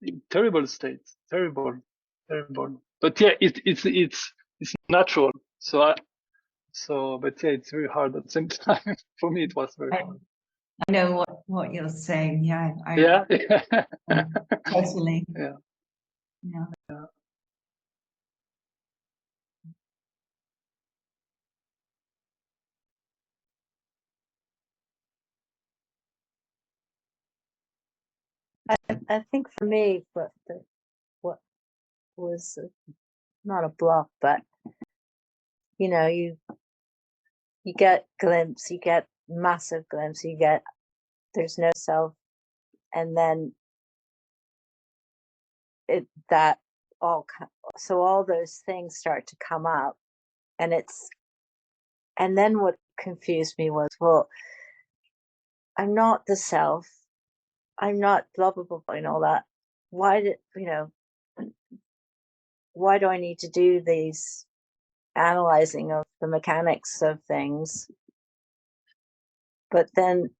in terrible states, terrible. But yeah, it's natural. But yeah, it's very hard at the same time. For me, it was very hard. I know what you're saying. Yeah. Yeah. Totally. Yeah. Yeah. I think for me, what was not a block, but you get glimpse, you get massive glimpse, there's no self, and then all those things start to come up, and then what confused me was, well, I'm not the self, I'm not blah blah blah, and all that. Why do I need to do these analyzing of the mechanics of things? But then,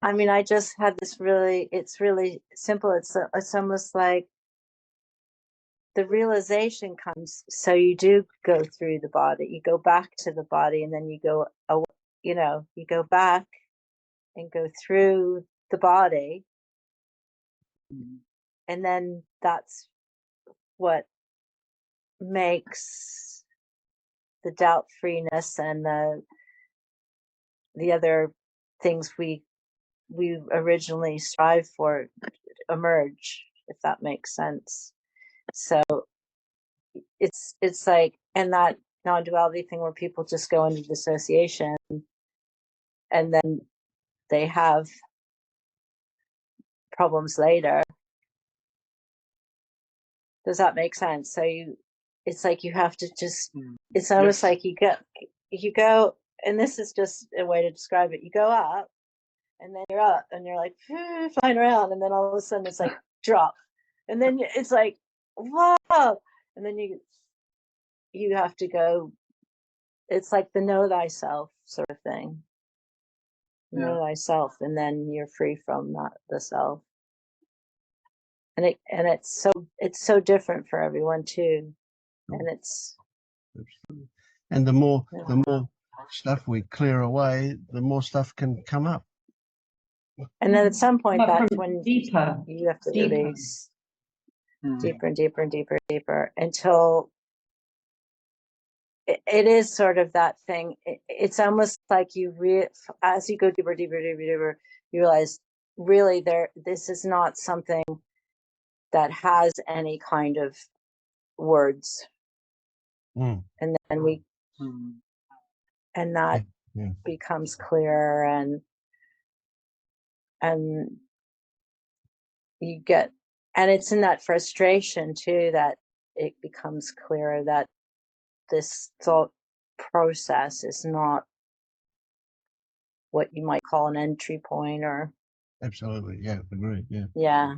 I mean, I just had this it's really simple. It's almost like the realization comes. So you do go through the body, you go back to the body, and then you go, you go back and go through the body. And then that's what makes the doubt freeness and the other things we originally strive for emerge. if that makes sense. So it's like, and that non-duality thing where people just go into dissociation and then they have problems later. Does that make sense? So it's like you have to just, it's almost like you go, and this is just a way to describe it. You go up and then you're up and you're like flying around, and then all of a sudden it's like drop. And then it's like, whoa. And then you have to go, it's like the know thyself sort of thing. Know thyself, and then you're free from the self. And it's so different for everyone too. And it's Absolutely. And the more stuff we clear away, the more stuff can come up. and then at some point that's when deeper, you have to release deeper and deeper and deeper and deeper until it is sort of that thing. It's almost like as you go deeper, deeper, deeper, deeper, you realize really this is not something that has any kind of words. And then and that becomes clearer, and you get, and it's in that frustration too that it becomes clearer that this thought process is not what you might call an entry point, or Absolutely, yeah, agree, yeah.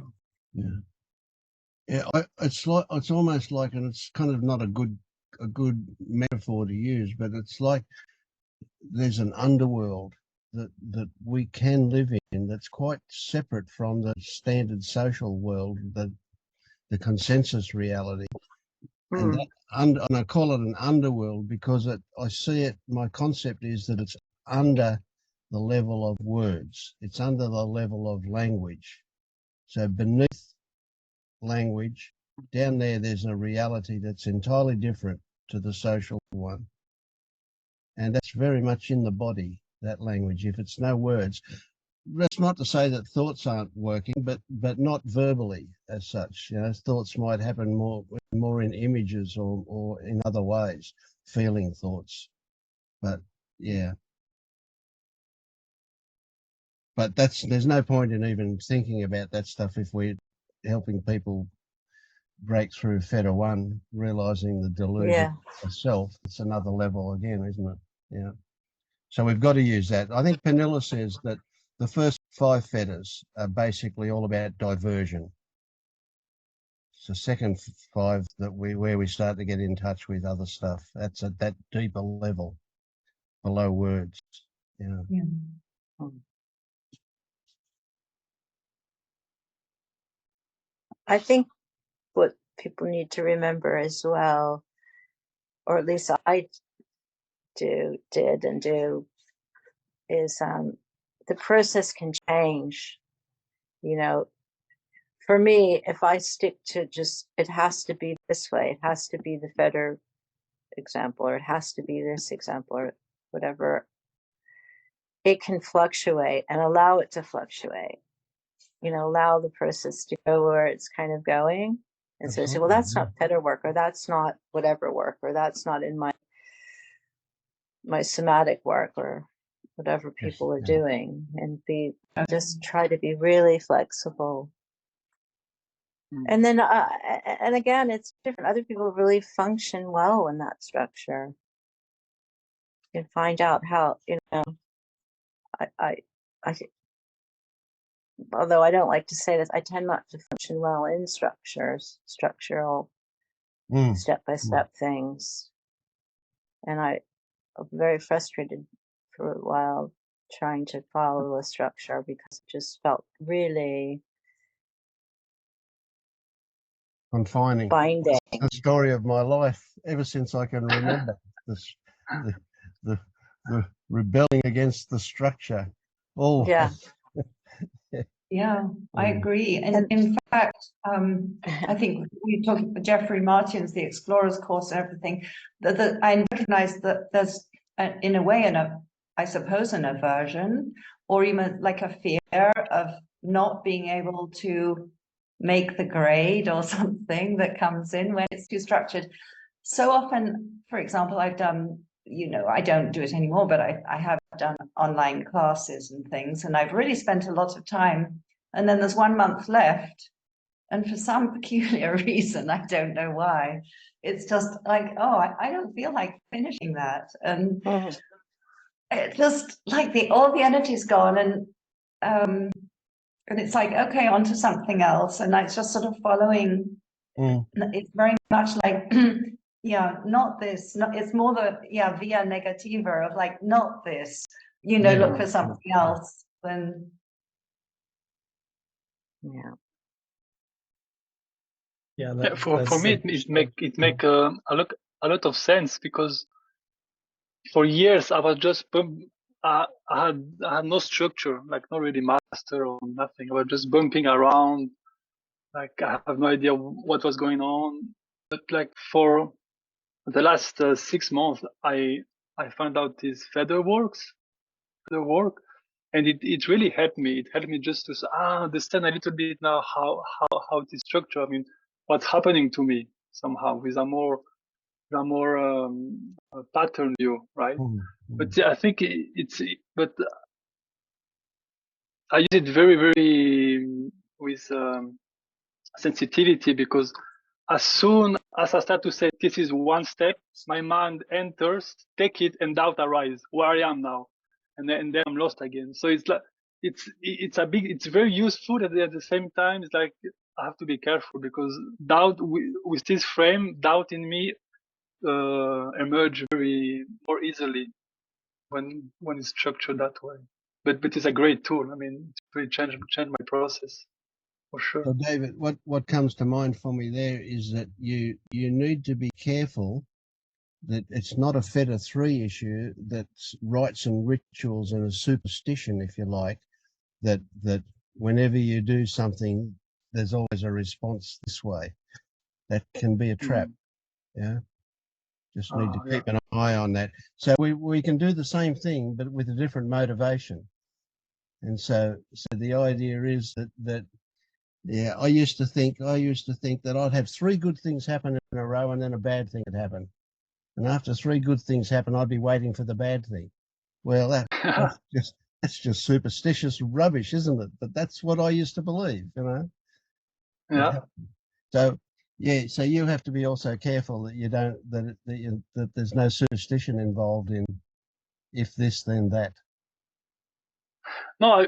It's almost like, and it's kind of not a good metaphor to use, but it's like there's an underworld that we can live in that's quite separate from the standard social world, the consensus reality. And that and I call it an underworld because I see it, my concept is that it's under the level of words. It's under the level of language. So beneath language, down there's a reality that's entirely different to the social one. And that's very much in the body, that language. If it's no words, that's not to say that thoughts aren't working, but not verbally as such. You know, thoughts might happen more in images or in other ways, feeling thoughts. But yeah. But there's no point in even thinking about that stuff if we're helping people break through Feta 1, realizing the delusion of self. It's another level again, isn't it? Yeah. So we've got to use that. I think Pernilla says that the first 5 fetters are basically all about diversion. It's the second 5 where we start to get in touch with other stuff. That's at that deeper level, below words. Yeah. I think what people need to remember as well, or at least I did and do, is the process can change. You know, for me, if I stick to just, it has to be this way, it has to be the Feder example, or it has to be this example, or whatever, it can fluctuate, and allow it to fluctuate. You know, allow the process to go where it's kind of going. And so say, well, that's not Feder work, or that's not whatever work, or that's not in my somatic work, or whatever people are doing, and just try to be really flexible. And then, and again, it's different. Other people really function well in that structure. You can find out how, you know, I although I don't like to say this, I tend not to function well in structural, step-by-step things. And I'm very frustrated for a while trying to follow a structure because it just felt really confining. Binding. The story of my life ever since I can remember. The rebelling against the structure. Oh, yeah, I agree. And in fact, I think we talked about Jeffrey Martin's The Explorer's Course and everything. That I recognize that there's, in a way, I suppose, an aversion, or even like a fear of not being able to make the grade or something that comes in when it's too structured. So often, for example, I've done, I don't do it anymore, but I have done online classes and things, and I've really spent a lot of time. And then there's 1 month left. And for some peculiar reason, I don't know why, it's just like, oh, I don't feel like finishing that. And it's just like all the energy's gone, and it's like, okay, on to something else. And it's just sort of following. It's very much like, yeah, not this. It's more the via negativa of like, not this. Look for something else. Then for me, it make a lot of sense, because for years I was just I had no structure, like not really master or nothing. I was just bumping around, like I have no idea what was going on. But like for the last 6 months, I found out this feather work, and it really helped me. It helped me just to understand a little bit now how it is structured. I mean, what's happening to me somehow with a more pattern view, right? But I think but I use it very, very with sensitivity, because as soon as I start to say this is one step, my mind enters, take it, and doubt arises where I am now, and then I'm lost again. So it's like it's very useful, at the same time it's like I have to be careful, because doubt with this frame, doubt in me emerge more easily when it's structured that way. But it's a great tool. I mean, it's really changed my process for sure. So David, what comes to mind for me there is that you need to be careful that it's not a Feta 3 issue, that's rites and rituals and a superstition, if you like, that whenever you do something, there's always a response this way. That can be a trap. Yeah. Just need to keep an eye on that. So we can do the same thing, but with a different motivation. And so the idea is that I used to think that I'd have 3 good things happen in a row and then a bad thing would happen. And after 3 good things happen, I'd be waiting for the bad thing. Well, that's just superstitious rubbish, isn't it? But that's what I used to believe, Yeah. So so you have to be also careful that you don't that there's no superstition involved in if this then that. No,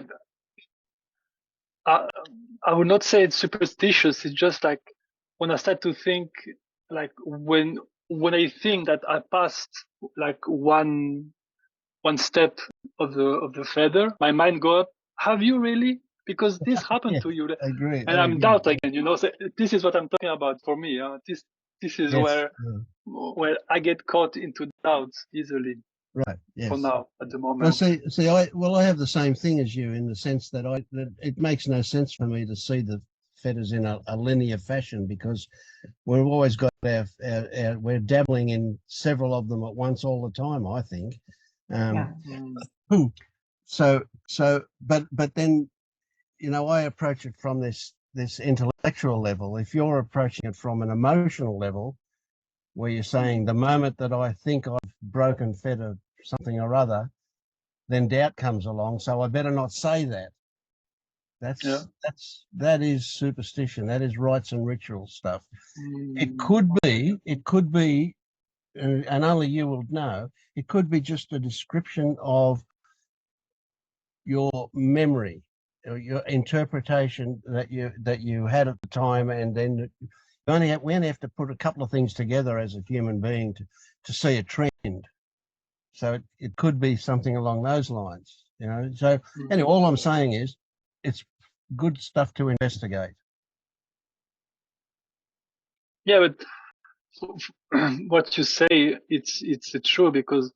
I would not say it's superstitious. It's just like when I start to think, like when I think that I passed like one step of the feather, my mind go up. Have you really? Because this happened to you. I agree. And I'm doubt again. So this is what I'm talking about for me. This is where I get caught into doubts easily. Right. Yes. For now, at the moment. Well, I have the same thing as you, in the sense that it makes no sense for me to see the fetters in a linear fashion, because we've always got we're dabbling in several of them at once all the time, I think. But then, I approach it from this intellectual level. If you're approaching it from an emotional level, where you're saying the moment that I think I've broken fetter something or other, then doubt comes along, so I better not say that. That is superstition. That is rites and ritual stuff. It could be, and only you will know, it could be just a description of your memory, or your interpretation that you had at the time, and then we only have to put a couple of things together as a human being to see a trend. So it could be something along those lines, So anyway, all I'm saying is it's good stuff to investigate. Yeah, but what you say, it's true, because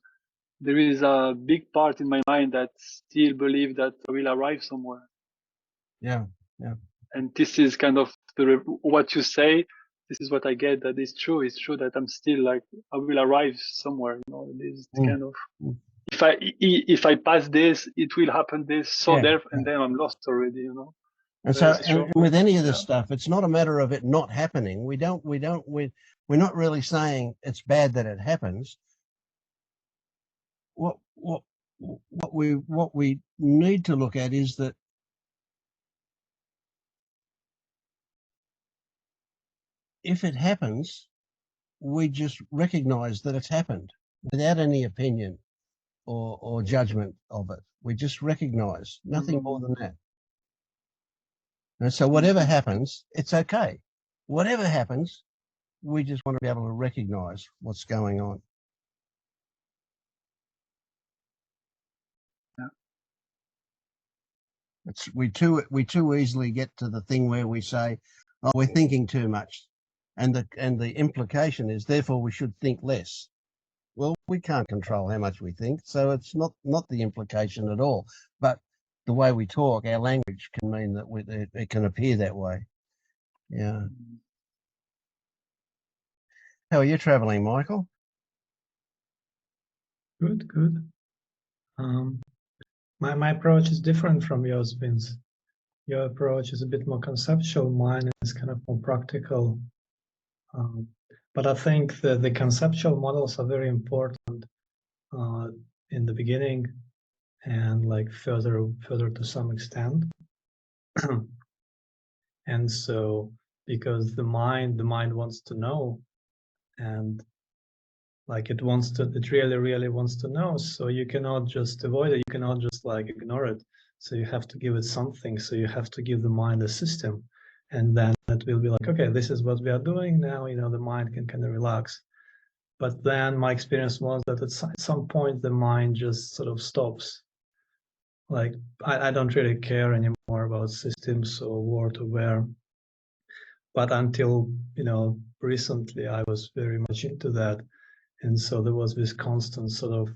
there is a big part in my mind that still believe that I will arrive somewhere. Yeah. And this is kind of what you say. This is what I get, that is true. It's true that I'm still like, I will arrive somewhere. This kind of, if I pass this, it will happen this. So and then I'm lost already. And so, That's true. and with any of this stuff, it's not a matter of it not happening. We're not really saying it's bad that it happens. What we need to look at is that if it happens, we just recognize that it's happened without any opinion or judgment of it. We just recognize, nothing more than that. And so whatever happens, it's okay. Whatever happens, we just want to be able to recognize what's going on. We too easily get to the thing where we say, "Oh, we're thinking too much," and the implication is therefore we should think less. Well, we can't control how much we think, so it's not the implication at all. But the way we talk, our language can mean that it can appear that way. Yeah. How are you traveling, Michael? Good, good. My approach is different from yours, Vince. Your approach is a bit more conceptual. Mine is kind of more practical. But I think that the conceptual models are very important in the beginning and like further to some extent. And so because the mind wants to know, and like it really wants to know, so you cannot just avoid it, you cannot just like ignore it, so you have to give it something, so you have to give the mind a system, and then it will be like, okay, this is what we are doing now, the mind can kind of relax. But then my experience was that at some point the mind just sort of stops. Like I don't really care anymore about systems or what or where. But until recently I was very much into that. And so there was this constant sort of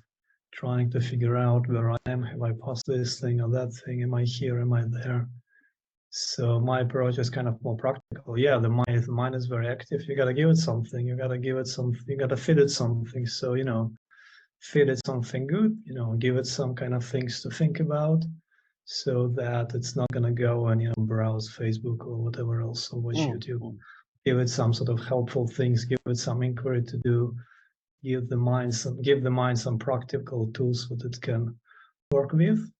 trying to figure out where I am. Have I passed this thing or that thing? Am I here? Am I there? So my approach is kind of more practical. Yeah, the mind is very active. You got to give it something. You got to give it something. You got to feed it something. So, feed it something good, give it some kind of things to think about so that it's not going to go and, browse Facebook or whatever else or watch YouTube. Give it some sort of helpful things. Give it some inquiry to do. Give the mind some practical tools that it can work with,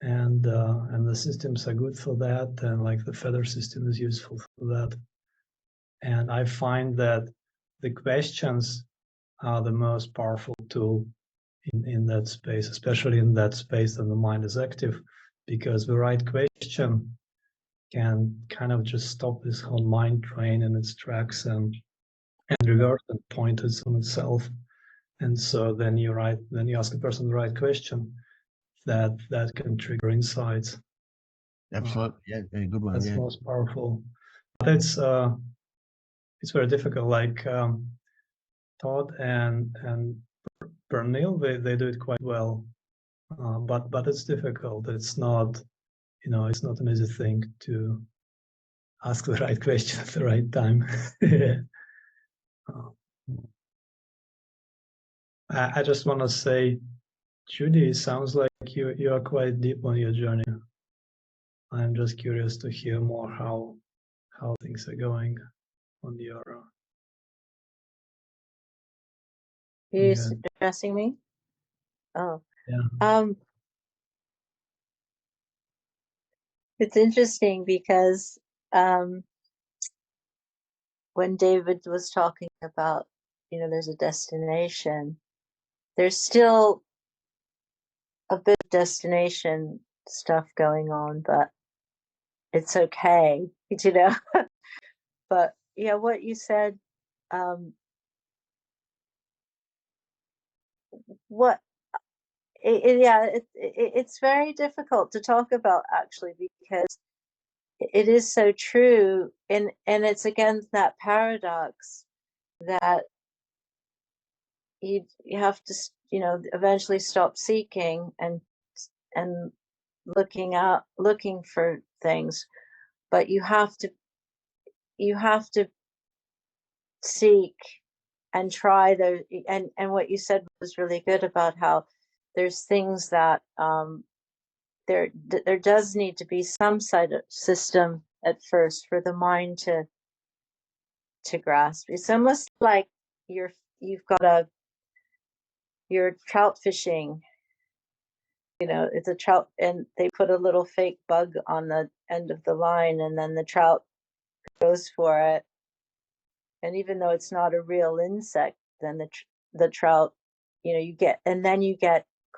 and the systems are good for that, and like the feather system is useful for that. And I find that the questions are the most powerful tool in that space, especially in that space that the mind is active, because the right question can kind of just stop this whole mind train in its tracks and reverse and point it on itself. And so then you ask a person the right question that can trigger insights. Absolutely, yeah, a good one. That's Yeah, most powerful. But it's very difficult. Like Todd and Bernil, they do it quite well, but it's difficult. It's not, it's not an easy thing to ask the right question at the right time. I just want to say, Judy, it sounds like you are quite deep on your journey. I'm just curious to hear more how things are going on your. You addressing me? Oh, yeah. It's interesting because when David was talking about, there's a destination, there's still a bit of destination stuff going on, but it's okay, But yeah, what you said, it's very difficult to talk about actually, because it is so true, and it's again that paradox that you have to eventually stop seeking and looking for things, but you have to seek and try those. And what you said was really good about how there's things that there does need to be some side of system at first for the mind to grasp. It's almost like you're trout fishing. You know, it's a trout, and they put a little fake bug on the end of the line, and then the trout goes for it. And even though it's not a real insect, then the trout, you know, you get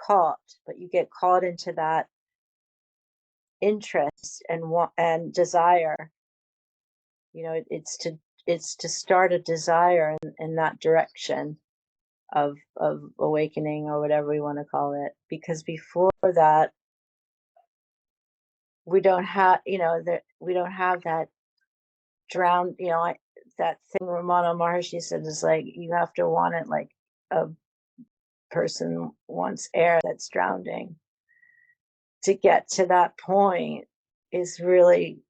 caught, but you get caught into that interest and desire. You know, it's to start a desire in that direction of awakening, or whatever we want to call it, because before that we don't have, you know, we don't have that drown, you know, that thing Ramana Maharshi said is like, you have to want it like a person wants air that's drowning. To get to that point is really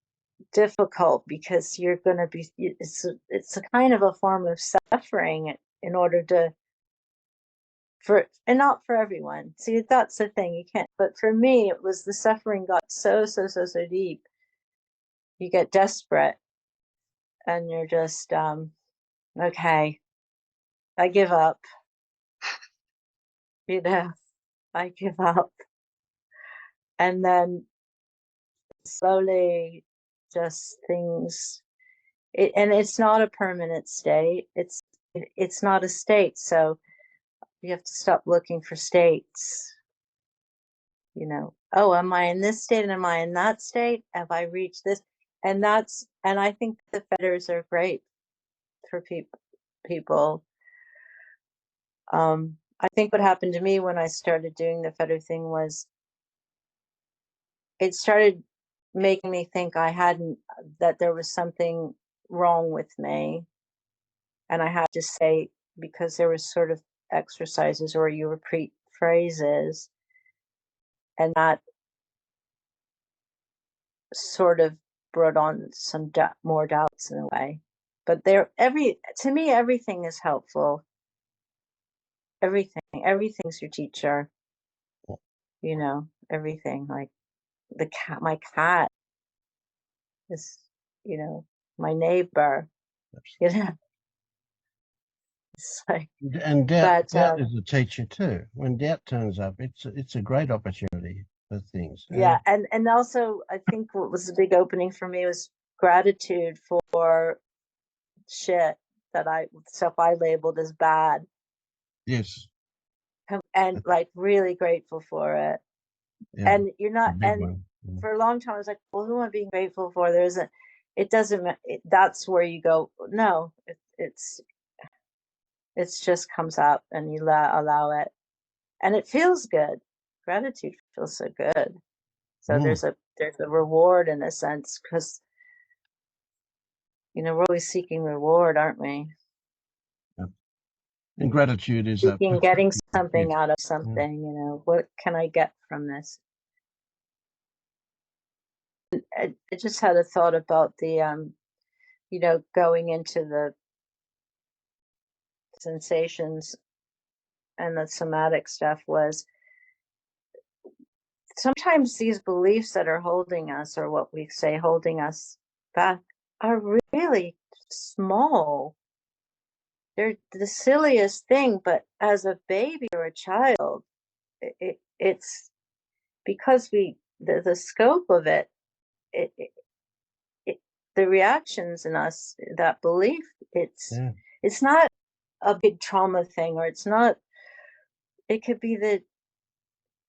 difficult, because you're going to be, it's a kind of a form of suffering in order to, and not for everyone. See, that's the thing, you can't, but for me, it was the suffering got so deep. You get desperate and you're just, okay, I give up. You know, I give up. And then slowly just things, and it's not a permanent state. It's not a state. So you have to stop looking for states. You know, oh, am I in this state and am I in that state? Have I reached this? And I think the fetters are great for people. I think what happened to me when I started doing the fetter thing was it started making me think that there was something wrong with me. And I had to say, because there was sort of exercises or you repeat phrases, and that sort of brought on some more doubts in a way. But to me, everything is helpful. Everything's your teacher. You know, everything. Like my cat is, you know, my neighbor. You know, it's like, and doubt is a teacher too. When doubt turns up, it's a great opportunity for things. Yeah, and also I think what was a big opening for me was gratitude for shit stuff I labeled as bad. Yes. And like really grateful for it. Yeah, and you're not, and for a long time I was like, well, who am I being grateful for? There isn't, it doesn't, that's where you go, no, it's just comes up and you allow it. And it feels good. Gratitude feels so good. So there's a reward in a sense, because, you know, we're always seeking reward, aren't we? Yep. And gratitude is getting something out of something. You know, what can I get from this? I just had a thought about the, you know, going into the sensations and the somatic stuff was sometimes these beliefs that are holding us, or what we say holding us back, are really small. They're the silliest thing, but as a baby or a child, it's because the scope of it, the reactions in us, that belief, it's not a big trauma thing, or it's not, it could be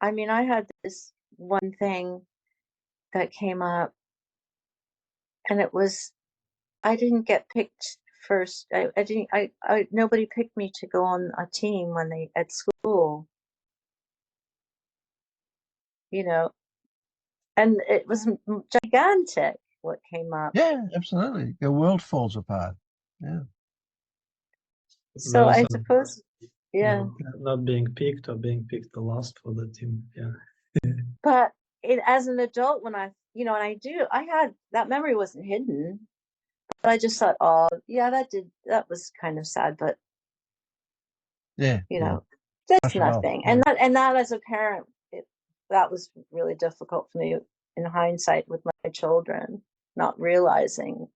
I mean, I had this one thing that came up, and it was, I didn't get picked first. Nobody picked me to go on a team at school, you know, and it was gigantic what came up. Yeah, absolutely. Your world falls apart. Yeah. So I suppose, yeah. Not being picked, or being picked the last for the team. Yeah. But as an adult, when I had that memory wasn't hidden, but I just thought, oh yeah, that was kind of sad, but yeah, you know, that's nothing. And that as a parent, that was really difficult for me in hindsight with my children, not realizing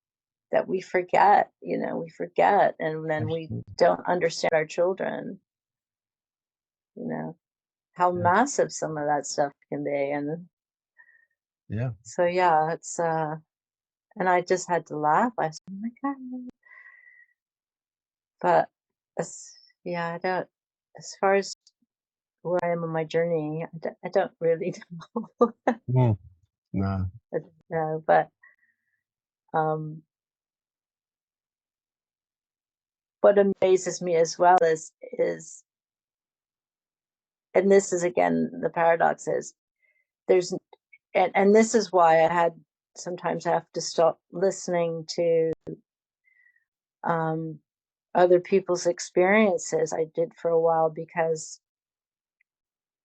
that we forget, we forget, and then we don't understand our children, how massive some of that stuff can be. And so, yeah, it's, and I just had to laugh. I said, oh my God. But I don't, as far as where I am on my journey, I don't really know. No. No, but what amazes me as well is, and this is again the paradox is, there's, and this is why sometimes I have to stop listening to other people's experiences. I did for a while because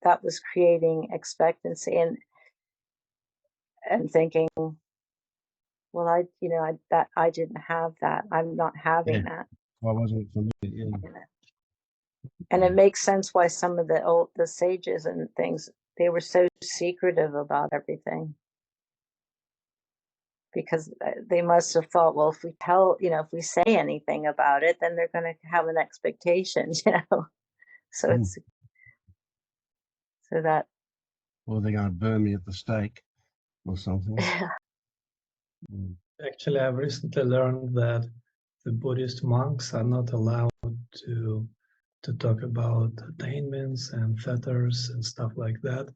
that was creating expectancy and thinking, well, I didn't have that. I'm not having that. I wasn't familiar. And it makes sense why some of the sages and things, they were so secretive about everything, because they must have thought, well, if we if we say anything about it, then they're going to have an expectation, So it's so that. Or they're going to burn me at the stake or something. Actually, I've recently learned that the Buddhist monks are not allowed to talk about attainments and fetters and stuff like that.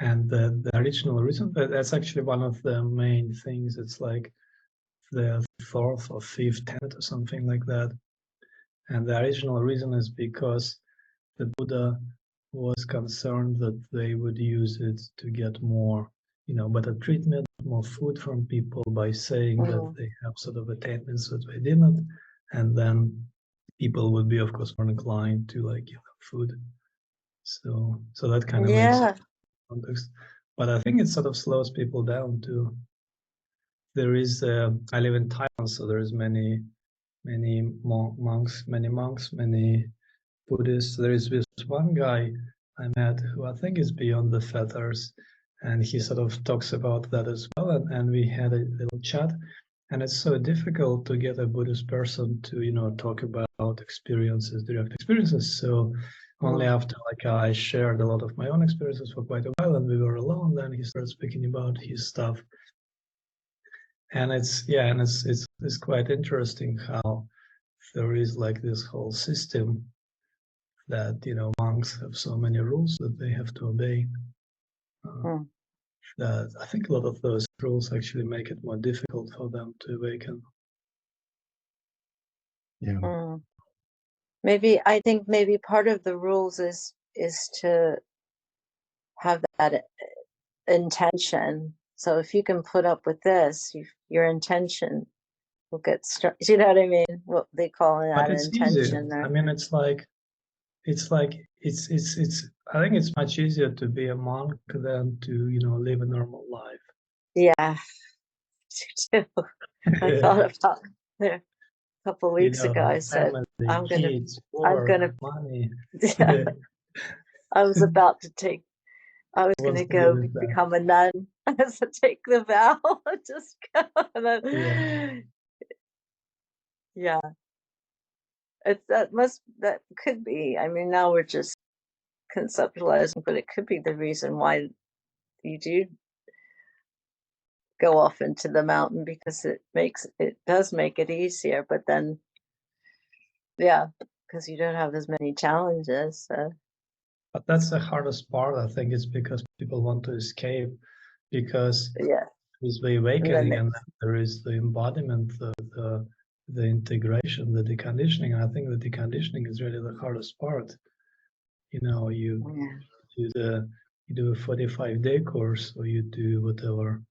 And the original reason, that's actually one of the main things. It's like the fourth or fifth tenet or something like that. And the original reason is because the Buddha was concerned that they would use it to get more, better treatment, more food from people by saying that they have sort of attainments that they didn't, and then people would be, of course, more inclined to give them food. So that kind of makes context. But I think it sort of slows people down too. There is, I live in Thailand, so there's many monks, many Buddhists. There is this one guy I met who I think is beyond the fetters, and he sort of talks about that as well. And we had a little chat, and it's so difficult to get a Buddhist person to talk about experiences, direct experiences. So only after I shared a lot of my own experiences for quite a while, and we were alone, then he started speaking about his stuff. And it's quite interesting how there is this whole system that monks have so many rules that they have to obey. That I think a lot of those rules actually make it more difficult for them to awaken. I think maybe part of the rules is to have that intention. So if you can put up with this, your intention will get struck. You know what I mean? What they call it, that intention. Easy. I mean, it's I think it's much easier to be a monk than to live a normal life. Yeah, too. I thought about it a couple of weeks ago. I said, I'm gonna money. Yeah. I was going to go become a nun. I was to take the vow and just go. And then, that could be. I mean, now we're just conceptualizing, but it could be the reason why you do go off into the mountain, because it does make it easier. But then, because you don't have as many challenges. So. But that's the hardest part, I think, is because people want to escape, because there's the awakening, and then there is the embodiment, the integration, the deconditioning. I think the deconditioning is really the hardest part. You do a 45-day course, or you do whatever.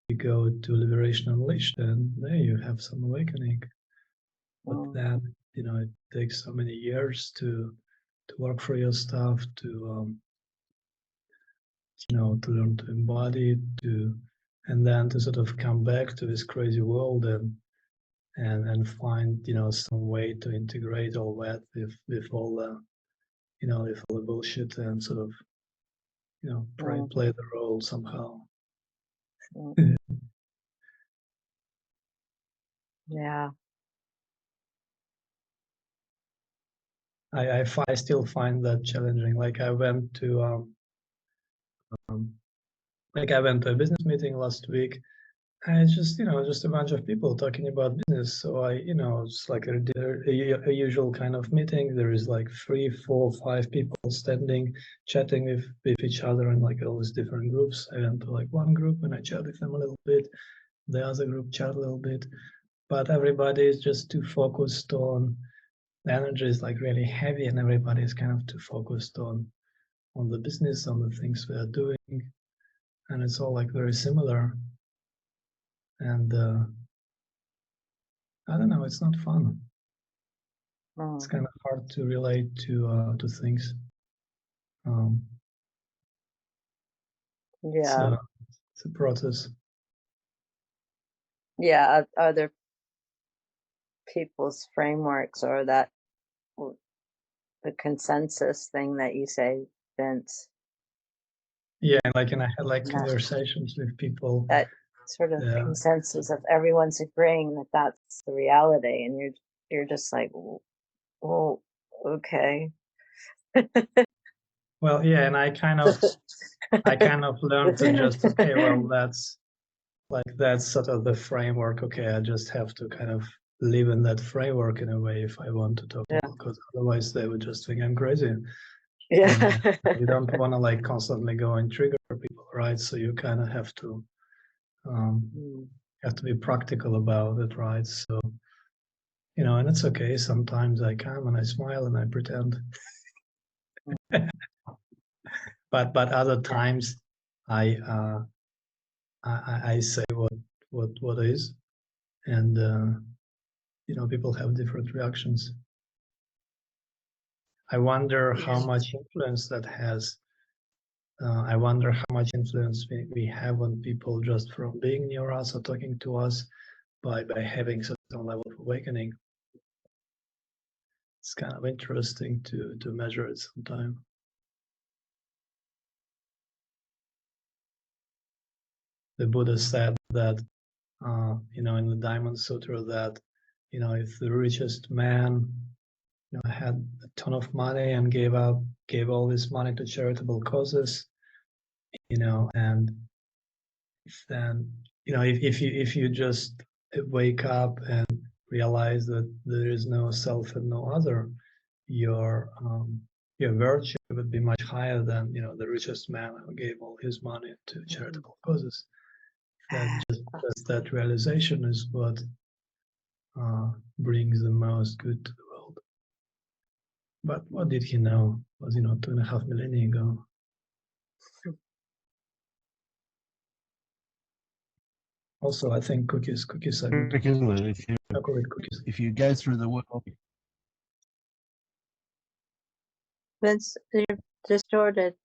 You go to Liberation Unleashed, and there you have some awakening. But then, it takes so many years to work for your stuff, to learn to embody, and then to sort of come back to this crazy world and find some way to integrate all that with all the with all the bullshit, and sort of you know, play the role somehow. Yeah. I still find that challenging. Like I went to a business meeting last week, and it's just, you know, just a bunch of people talking about business. So it's like a usual kind of meeting. There is like 3, 4, 5 people standing, chatting with each other in like all these different groups. I went to like one group and I chat with them a little bit. The other group chat a little bit, but everybody is just too focused on, the energy is like really heavy, and everybody is kind of too focused on the business, on the things we are doing, and it's all like very similar. And I don't know, it's not fun. It's kind of hard to relate to things. Yeah. It's a process. Yeah. Other people's frameworks, or that the consensus thing that you say, Vince. Yeah, like, and I had like conversations with people. That sort of consensus of everyone's agreeing that that's the reality, and you're just like, well, okay. Well, yeah, and I kind of learned to just, okay, well, that's sort of the framework. Okay, I just have to kind of live in that framework in a way if I want to talk, because otherwise they would just think I'm crazy. Yeah. You don't want to like constantly go and trigger people, right? So you kind of have to be practical about it, right? So, you know, and it's okay. Sometimes I come and I smile and I pretend. but other times I say what is, and you know, people have different reactions. I wonder how much influence that has. I wonder how much influence we have on people just from being near us or talking to us by having certain level of awakening. It's kind of interesting to measure it sometime. The Buddha said that, you know, in the Diamond Sutra, that, you know, if the richest man, you know, had a ton of money and gave all this money to charitable causes, you know, and then, you know, if you just wake up and realize that there is no self and no other, your virtue would be much higher than, you know, the richest man who gave all his money to charitable causes. That realization is what brings the most good to the world. But what did he know? It was, you know, 2.5 millennia ago. Also, I think cookies are good. Isn't it? Chocolate cookies. If you go through the world. Vince, you're distorted.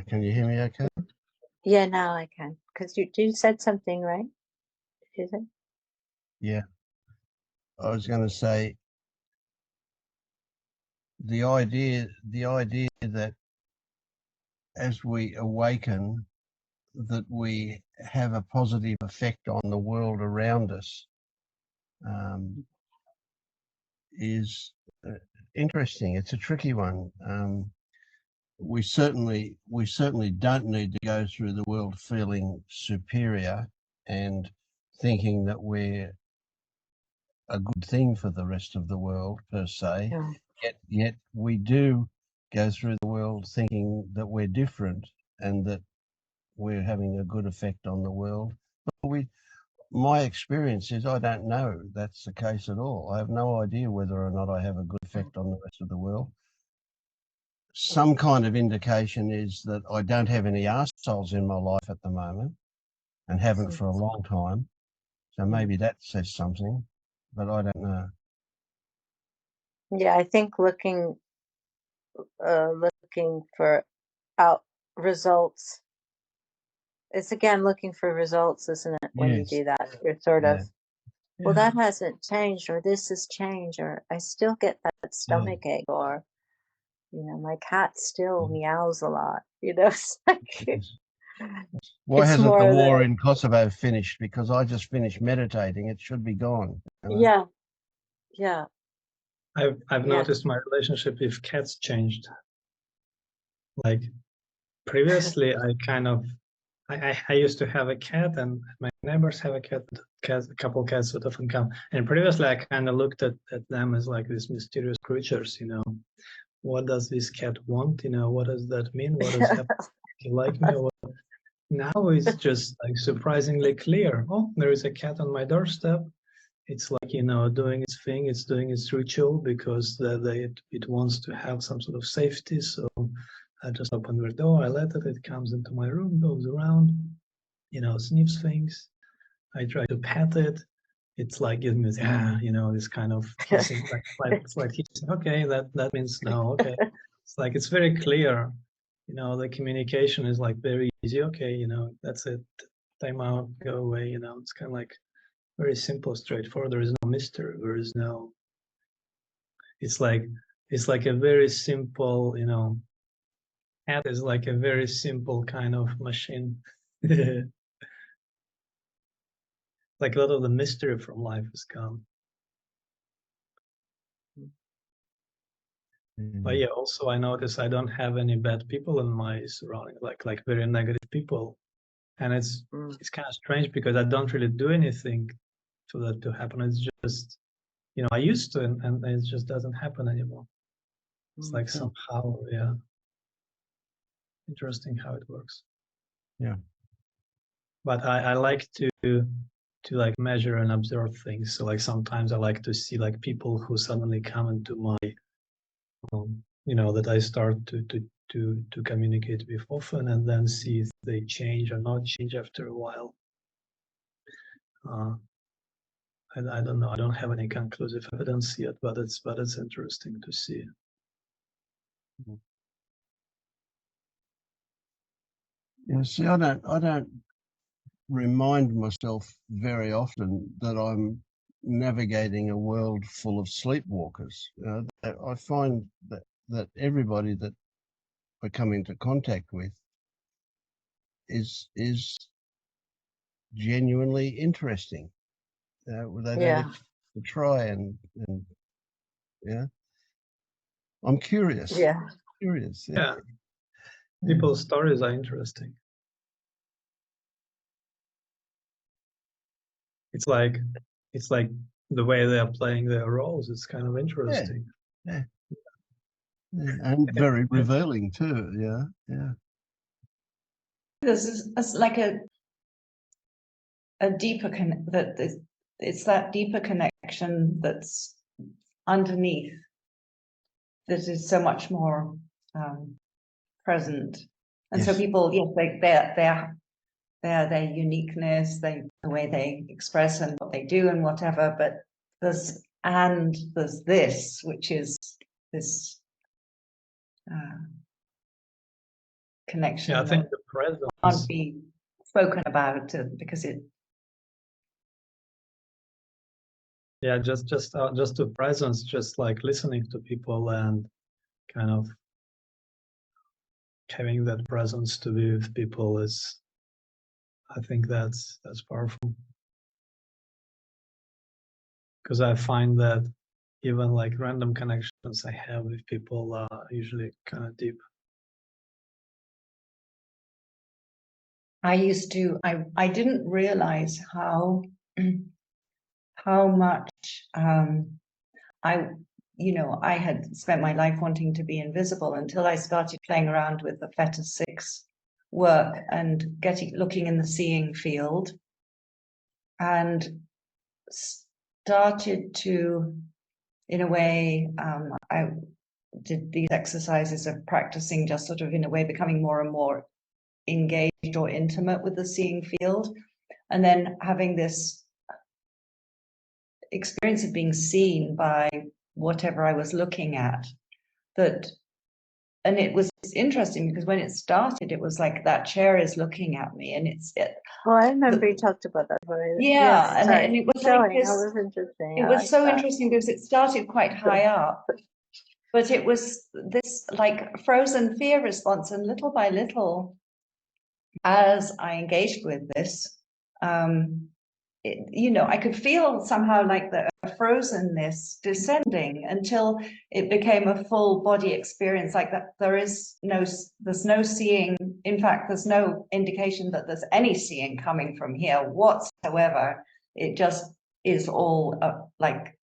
Can you hear me okay? Yeah, now I can. Because you said something, right? Is it? Yeah. I was going to say the idea that as we awaken, that we have a positive effect on the world around us is interesting. It's a tricky one. We certainly don't need to go through the world feeling superior and thinking that we're a good thing for the rest of the world per se. Yeah. Yet we do go through the world thinking that we're different and that we're having a good effect on the world. But my experience is I don't know that's the case at all. I have no idea whether or not I have a good effect on the rest of the world. Some kind of indication is that I don't have any arseholes in my life at the moment and haven't for a long time. So maybe that says something, but I don't know. Yeah, I think looking for out results. It's again looking for results, isn't it? When you do that, you're sort of, well, that hasn't changed, or this has changed, or I still get that stomach ache, or You know, my cat still meows a lot. You know, it's like Why it's hasn't the more war the in Kosovo finished? Because I just finished meditating. It should be gone. You know? yeah, yeah, I've yeah. noticed my relationship with cats changed. Like previously, I used to have a cat, and my neighbors have a cat. A couple cats would often come. And previously, I kind of looked at them as like these mysterious creatures. You know, what does this cat want? You know, what does that mean? What does happen? Do you like me? Or what? Now it's just like surprisingly clear. Oh, there is a cat on my doorstep. It's like, you know, doing its thing. It's doing its ritual because it wants to have some sort of safety. So I just open the door, I let it comes into my room, goes around, you know, sniffs things. I try to pet it. It's like gives me, you know, this kind of hissing, it's like hissing. Okay, that means no. Okay, it's like it's very clear. You know, the communication is like very easy. Okay, you know, that's it. Time out, go away. You know, it's kind of like very simple, straightforward. There is no mystery. There is no. It's like a very simple, you know. Cat is like a very simple kind of machine. Like a lot of the mystery from life is gone. But yeah, also I notice I don't have any bad people in my surroundings, like very negative people, and it's kind of strange because I don't really do anything for that to happen. It's just, you know, I used to, and it just doesn't happen anymore. It's like somehow, yeah, interesting how it works. Yeah. But I like to like measure and observe things. So like sometimes I like to see like people who suddenly come into my, you know, that I start to communicate with often, and then see if they change or not change after a while. I don't know. I don't have any conclusive evidence yet, but it's interesting to see. Yeah, see, I don't remind myself very often that I'm navigating a world full of sleepwalkers. I find that everybody that I come into contact with is genuinely interesting. They don't even try and yeah. I'm curious. Yeah. Curious. Yeah. People's stories are interesting. It's like the way they are playing their roles. It's kind of interesting. Yeah. And very revealing too. Yeah. There's like a deeper it's that deeper connection that's underneath that is so much more present. And so people, yes, their uniqueness, the way they express and what they do and whatever, but there's this, which is this connection. Yeah, I think the presence can't be spoken about because it. Yeah, just the presence, just like listening to people and kind of having that presence to be with people is, I think that's powerful. Because I find that even like random connections I have with people are usually kind of deep. I didn't realize how much I had spent my life wanting to be invisible until I started playing around with the Theta 6 work and looking in the seeing field, and started to, in a way, I did these exercises of practicing just sort of in a way becoming more and more engaged or intimate with the seeing field, and then having this experience of being seen by whatever I was looking at. And it was interesting because when it started, it was like that chair is looking at me, and Well, I remember you talked about that. Yeah, yes, and it was like this. That was interesting. It was so interesting because it started quite high up, but it was this like frozen fear response, and little by little, as I engaged with this, you know, I could feel somehow like the frozenness descending until it became a full body experience, like that there's no seeing. In fact, there's no indication that there's any seeing coming from here whatsoever. It just is all like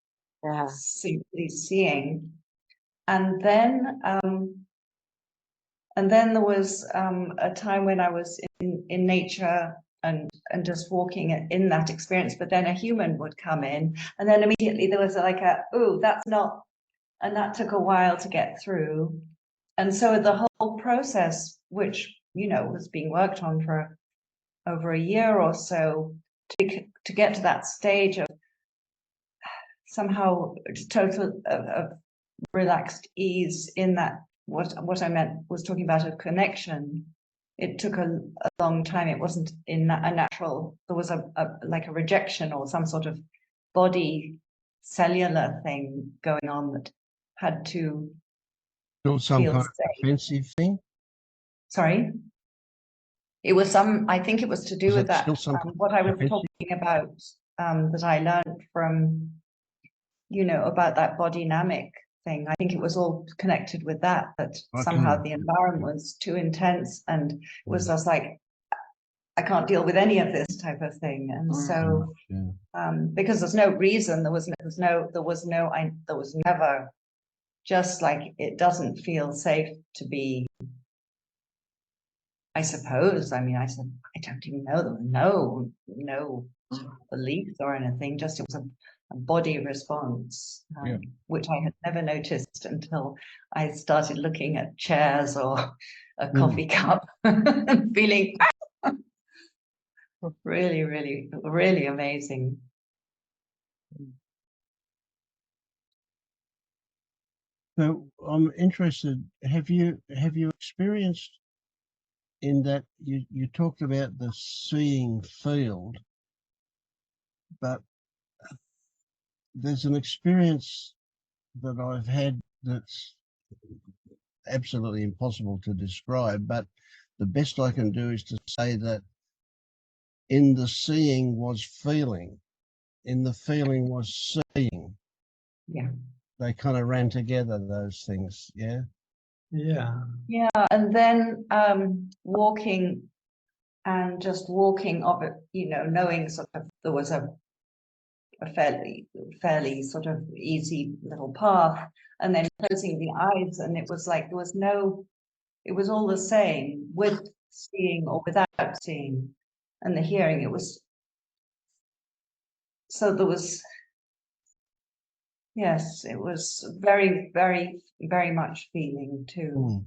simply seeing. And then there was a time when I was in nature and just walking in that experience, but then a human would come in, and then immediately there was like oh, that's not, and that took a while to get through. And so the whole process, which, you know, was being worked on for over a year or so, to get to that stage of somehow total of relaxed ease in that, what I meant was talking about a connection. It took a long time. It wasn't in a natural, there was like a rejection or some sort of body cellular thing going on that had to Still some feel kind of safe. defensive thing? Sorry? It was I think it was to do Was with it that, still some kind what I was defensive? talking about, that I learned from, you know, about that body dynamic thing. I think it was all connected with that somehow the environment was too intense, and it was just like, I can't deal with any of this type of thing. And so, because there's no reason, there was never, just like, it doesn't feel safe to be, I suppose. I mean, I said, I don't even know, there was no beliefs or anything, just it was a body response, which I had never noticed until I started looking at chairs or a coffee cup and feeling really, really, really amazing. So I'm interested, have you experienced in that you talked about the seeing field, but there's an experience that I've had that's absolutely impossible to describe, but the best I can do is to say that in the seeing was feeling, in the feeling was seeing. Yeah. They kind of ran together, those things. Yeah. And then walking, and just walking of it, you know, knowing sort of there was a fairly sort of easy little path, and then closing the eyes, and it was like it was all the same with seeing or without seeing, and the hearing. It was, so there was, yes, it was very, very, very much feeling too.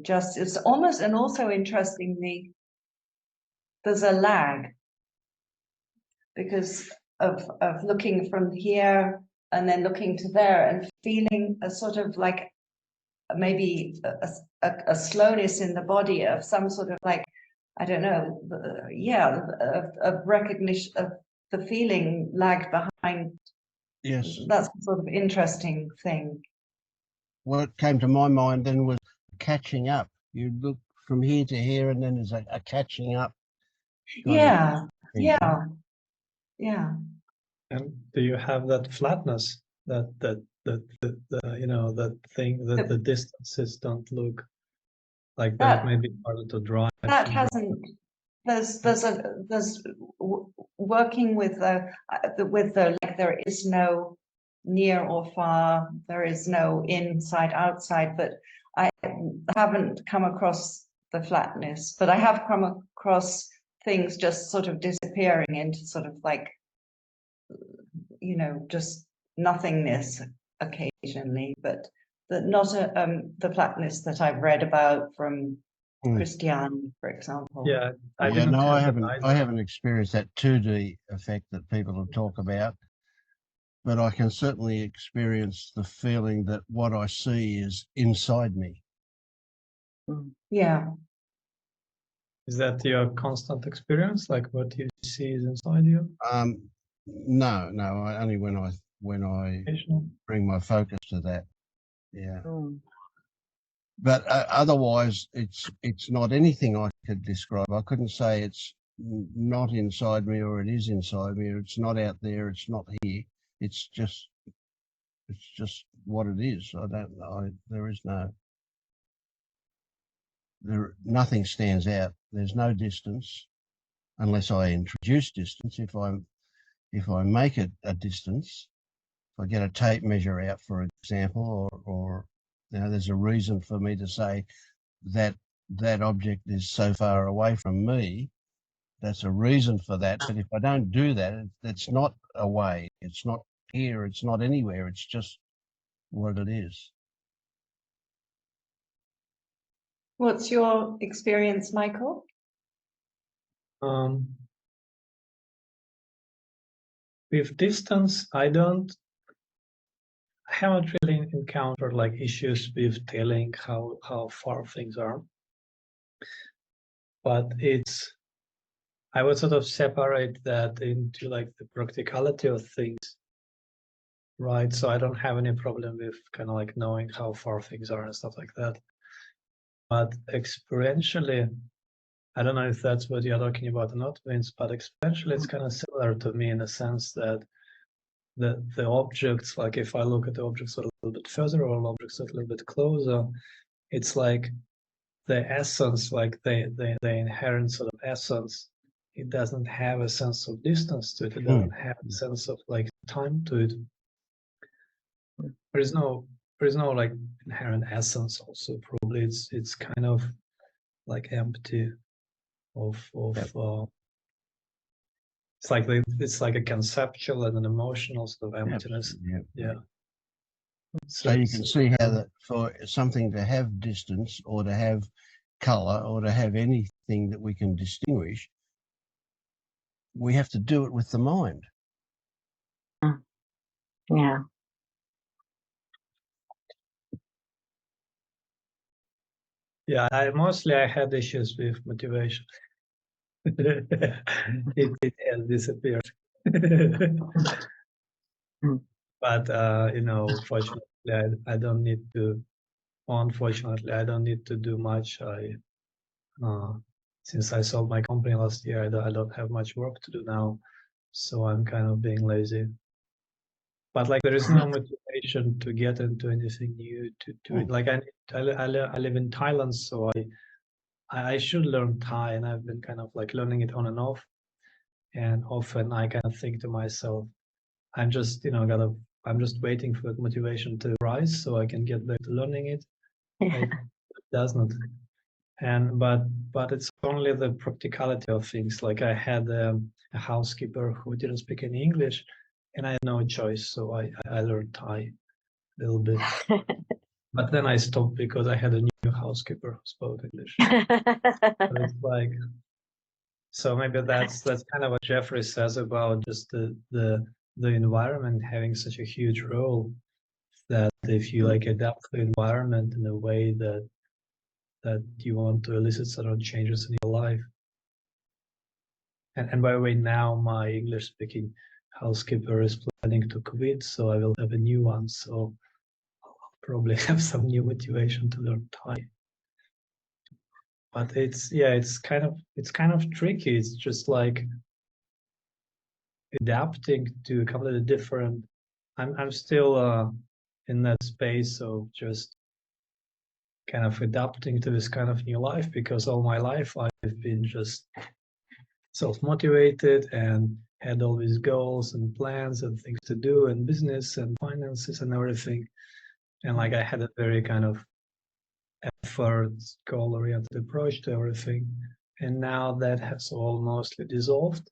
Just, it's almost, and also interestingly, there's a lag, because of looking from here and then looking to there and feeling a sort of like maybe a slowness in the body of some sort of like, I don't know, of recognition of the feeling lagged behind. Yes. That's a sort of interesting thing. What came to my mind then was catching up. You look from here to here, and then there's a catching up. Yeah. And do you have that flatness, that you know, that thing that the distances don't look like that? Maybe harder to drive. That hasn't. There's working with the like, there is no near or far, there is no inside outside, but I haven't come across the flatness, but I have come across things just sort of disappearing into sort of like, you know, just nothingness occasionally, but not the flatness that I've read about from Christian, for example. Yeah, I haven't experienced that 2D effect that people talk about, but I can certainly experience the feeling that what I see is inside me. Yeah. Is that your constant experience? Like what you see is inside you? No, only when I when I bring my focus to that. Yeah. But otherwise, it's not anything I could describe. I couldn't say it's not inside me or it is inside me. Or it's not out there. It's not here. It's just what it is. I don't know. There is nothing stands out. There's no distance unless I introduce distance. If I make it a distance, if I get a tape measure out, for example, or there's a reason for me to say that that object is so far away from me. That's a reason for that. But if I don't do that, it's not away. It's not here. It's not anywhere. It's just what it is. What's your experience, Michael? With distance, I haven't really encountered like issues with telling how far things are. But I would sort of separate that into like the practicality of things, right? So I don't have any problem with kind of like knowing how far things are and stuff like that. But experientially, I don't know if that's what you're talking about or not, Vince, but experientially it's kind of similar to me in the sense that the objects, like if I look at the objects a little bit further or objects a little bit closer, it's like the essence, like the inherent sort of essence, it doesn't have a sense of distance to it. It doesn't have a sense of like time to it. There is no like inherent essence. Also, probably it's kind of like empty of it's like a conceptual and an emotional sort of emptiness. Yeah. So you can see how that for something to have distance or to have color or to have anything that we can distinguish, we have to do it with the mind. Yeah. Yeah, I had issues with motivation. it has disappeared. But fortunately, I don't need to. Unfortunately, I don't need to do much. Since I sold my company last year, I don't have much work to do now, so I'm kind of being lazy. But like, there is no motivation to get into anything new. Like, I live in Thailand, so I should learn Thai, and I've been kind of like learning it on and off. And often I kind of think to myself, I'm just waiting for the motivation to rise so I can get back to learning it. It does not. But it's only the practicality of things. Like I had a housekeeper who didn't speak any English, and I had no choice, so I learned Thai a little bit. But then I stopped because I had a new housekeeper who spoke English. So it's like, so maybe that's kind of what Jeffrey says about just the environment having such a huge role, that if you like adapt the environment in a way that you want to elicit certain changes in your life. And by the way, now my English speaking housekeeper is planning to quit, so I will have a new one. So I'll probably have some new motivation to learn Thai. But it's kind of tricky. It's just like adapting to a completely different. I'm still in that space of just kind of adapting to this kind of new life, because all my life I've been just self-motivated and had all these goals and plans and things to do and business and finances and everything. And like I had a very kind of effort, goal-oriented approach to everything. And now that has all mostly dissolved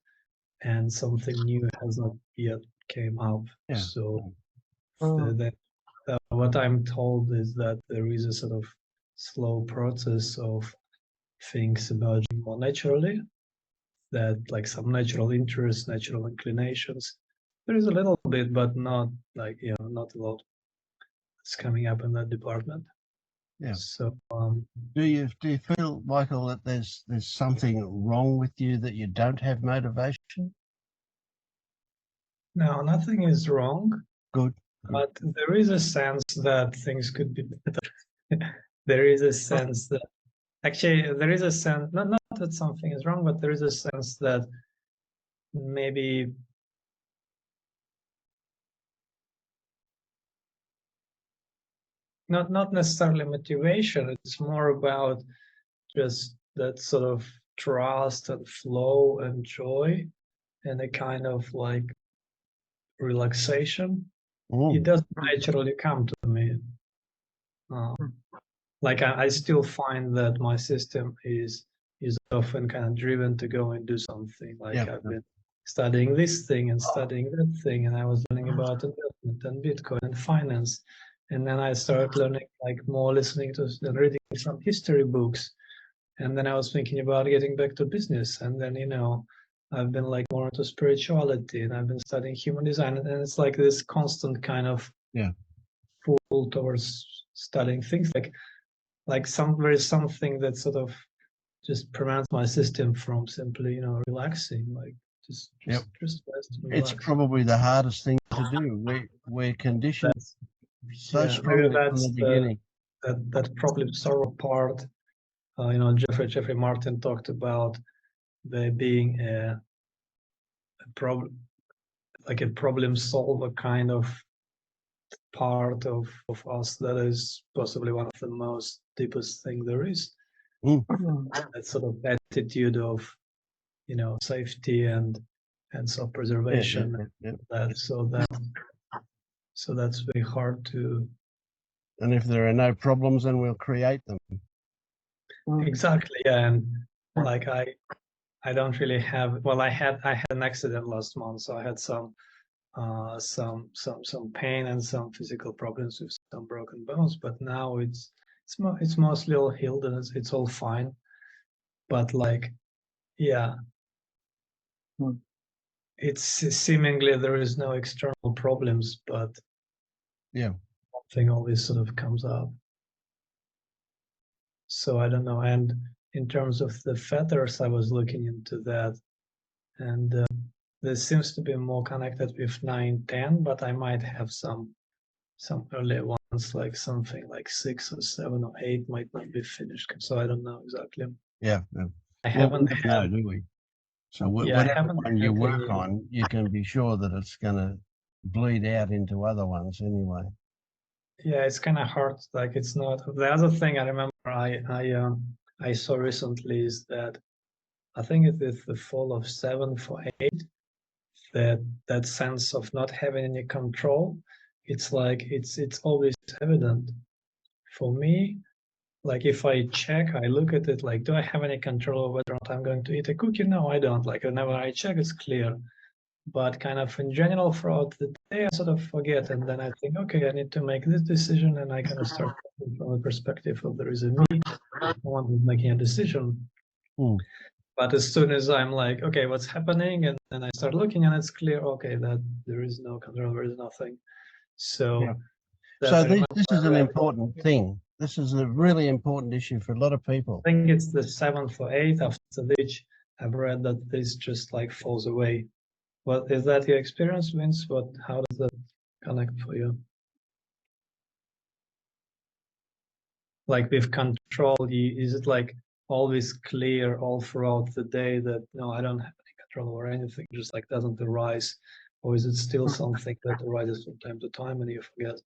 and something new has not yet came up. Yeah. So what I'm told is that there is a sort of slow process of things emerging more naturally, that like some natural interests, natural inclinations, there is a little bit, but not like, not a lot. It's coming up in that department. Yeah. So do you feel, Michael, that there's something wrong with you that you don't have motivation? No, nothing is wrong. Good. But there is a sense that things could be better. There is a sense that actually there is a sense, not that something is wrong, but there is a sense that maybe not necessarily motivation. It's more about just that sort of trust and flow and joy and a kind of like relaxation. It doesn't naturally come to me. Like I still find that my system is often kind of driven to go and do something. Like I've been studying this thing and studying that thing, and I was learning about investment and Bitcoin and finance. And then I started learning like more, listening to and reading some history books. And then I was thinking about getting back to business. And then, you know, I've been like more into spirituality, and I've been studying human design. And it's like this constant kind of pull towards studying things like there is something that sort of just prevents my system from simply, you know, relaxing, like just rest and relax. It's probably the hardest thing to do. We're conditioned so strongly from the beginning. That problem solver part. You know, Jeffrey Martin talked about there being a problem, like a problem solver kind of part of us that is possibly one of the most deepest thing there is. That sort of attitude of, you know, safety and self-preservation. So that's very hard to. And if there are no problems, then we'll create them. Exactly, yeah. And like I don't really have. Well, I had an accident last month, so I had some pain and some physical problems with some broken bones. But now it's mostly all healed and it's all fine. But like, yeah, it's seemingly there is no external problems, but something always sort of comes up. So I don't know. And in terms of the feathers, I was looking into that, and this seems to be more connected with 9-10, but I might have some earlier ones, like something like 6 or 7 or 8 might not be finished. So I don't know exactly. I haven't know, do we? So whatever one you work on, you can be sure that it's going to bleed out into other ones anyway. Yeah, it's kind of hard. Like it's not. The other thing I remember I saw recently is that I think it is the fall of 7 for 8. That sense of not having any control. It's like it's always evident for me. Like if I check, I look at it like, do I have any control over whether or not I'm going to eat a cookie? No, I don't. Like whenever I check, it's clear. But kind of in general throughout the day, I sort of forget. And then I think, okay, I need to make this decision. And I kind of start from the perspective of there is a me, one who's making a decision. But as soon as I'm like, okay, what's happening? And then I start looking and it's clear, okay, that there is no control, there is nothing. So, this is an important thing. This is a really important issue for a lot of people. I think it's the 7th or 8th after which I've read that this just like falls away. What is that your experience, Vince? How does that connect for you? Like with control, is it like always clear all throughout the day that no, I don't have any control over anything, just like doesn't arise? Or is it still something that arises from time to time and you forget?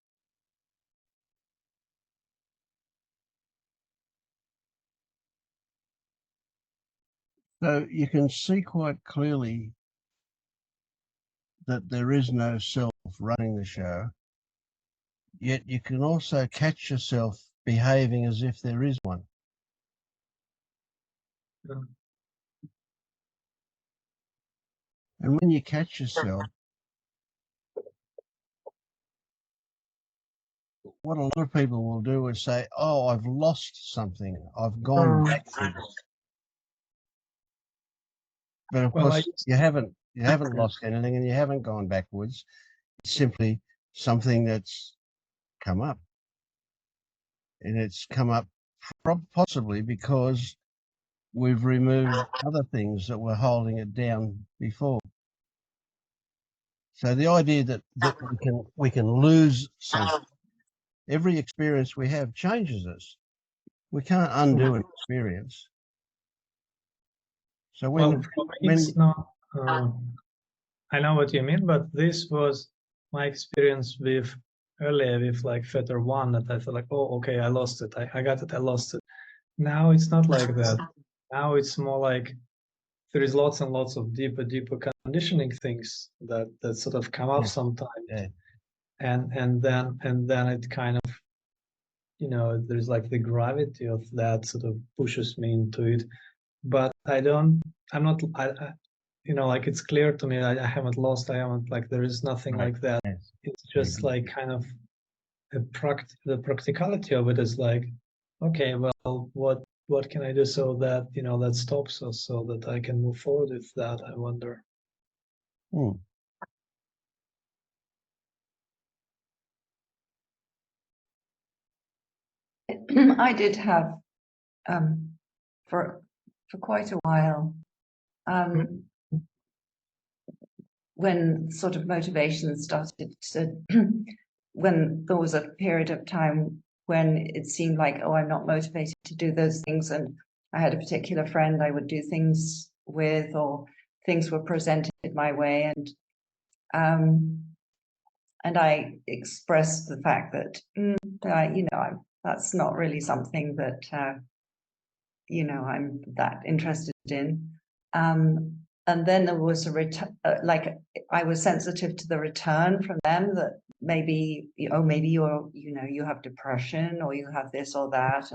So you can see quite clearly that there is no self running the show, yet you can also catch yourself behaving as if there is one. And when you catch yourself, what a lot of people will do is say, oh, I've lost something, I've gone backwards. But of course, you haven't lost anything and you haven't gone backwards. It's simply something that's come up. And it's come up possibly because we've removed other things that were holding it down before. So the idea that we can lose something, every experience we have changes us. We can't undo an experience. So Well, for me, it's not. I know what you mean, but this was my experience with earlier with like Fetter One, that I felt like, oh, okay, I lost it. I got it. I lost it. Now it's not like that. Now it's more like there is lots and lots of deeper conditioning things that sort of come up sometimes, and then it kind of, you know, there's like the gravity of that sort of pushes me into it. But I'm not, you know, like it's clear to me I haven't lost. I haven't, like, there is nothing like that. It's just like kind of the practicality of it is like, okay, well, what can I do so that, you know, that stops us, so that I can move forward with that, I wonder. I did have for quite a while, when sort of motivation started to, when there was a period of time when it seemed like, oh, I'm not motivated to do those things, and I had a particular friend I would do things with, or things were presented my way, and I expressed the fact that, you know, that's not really something that, you know, I'm that interested in. And then there was a return, like I was sensitive to the return from them that maybe, oh, maybe you're, you know, you have depression, or you have this or that.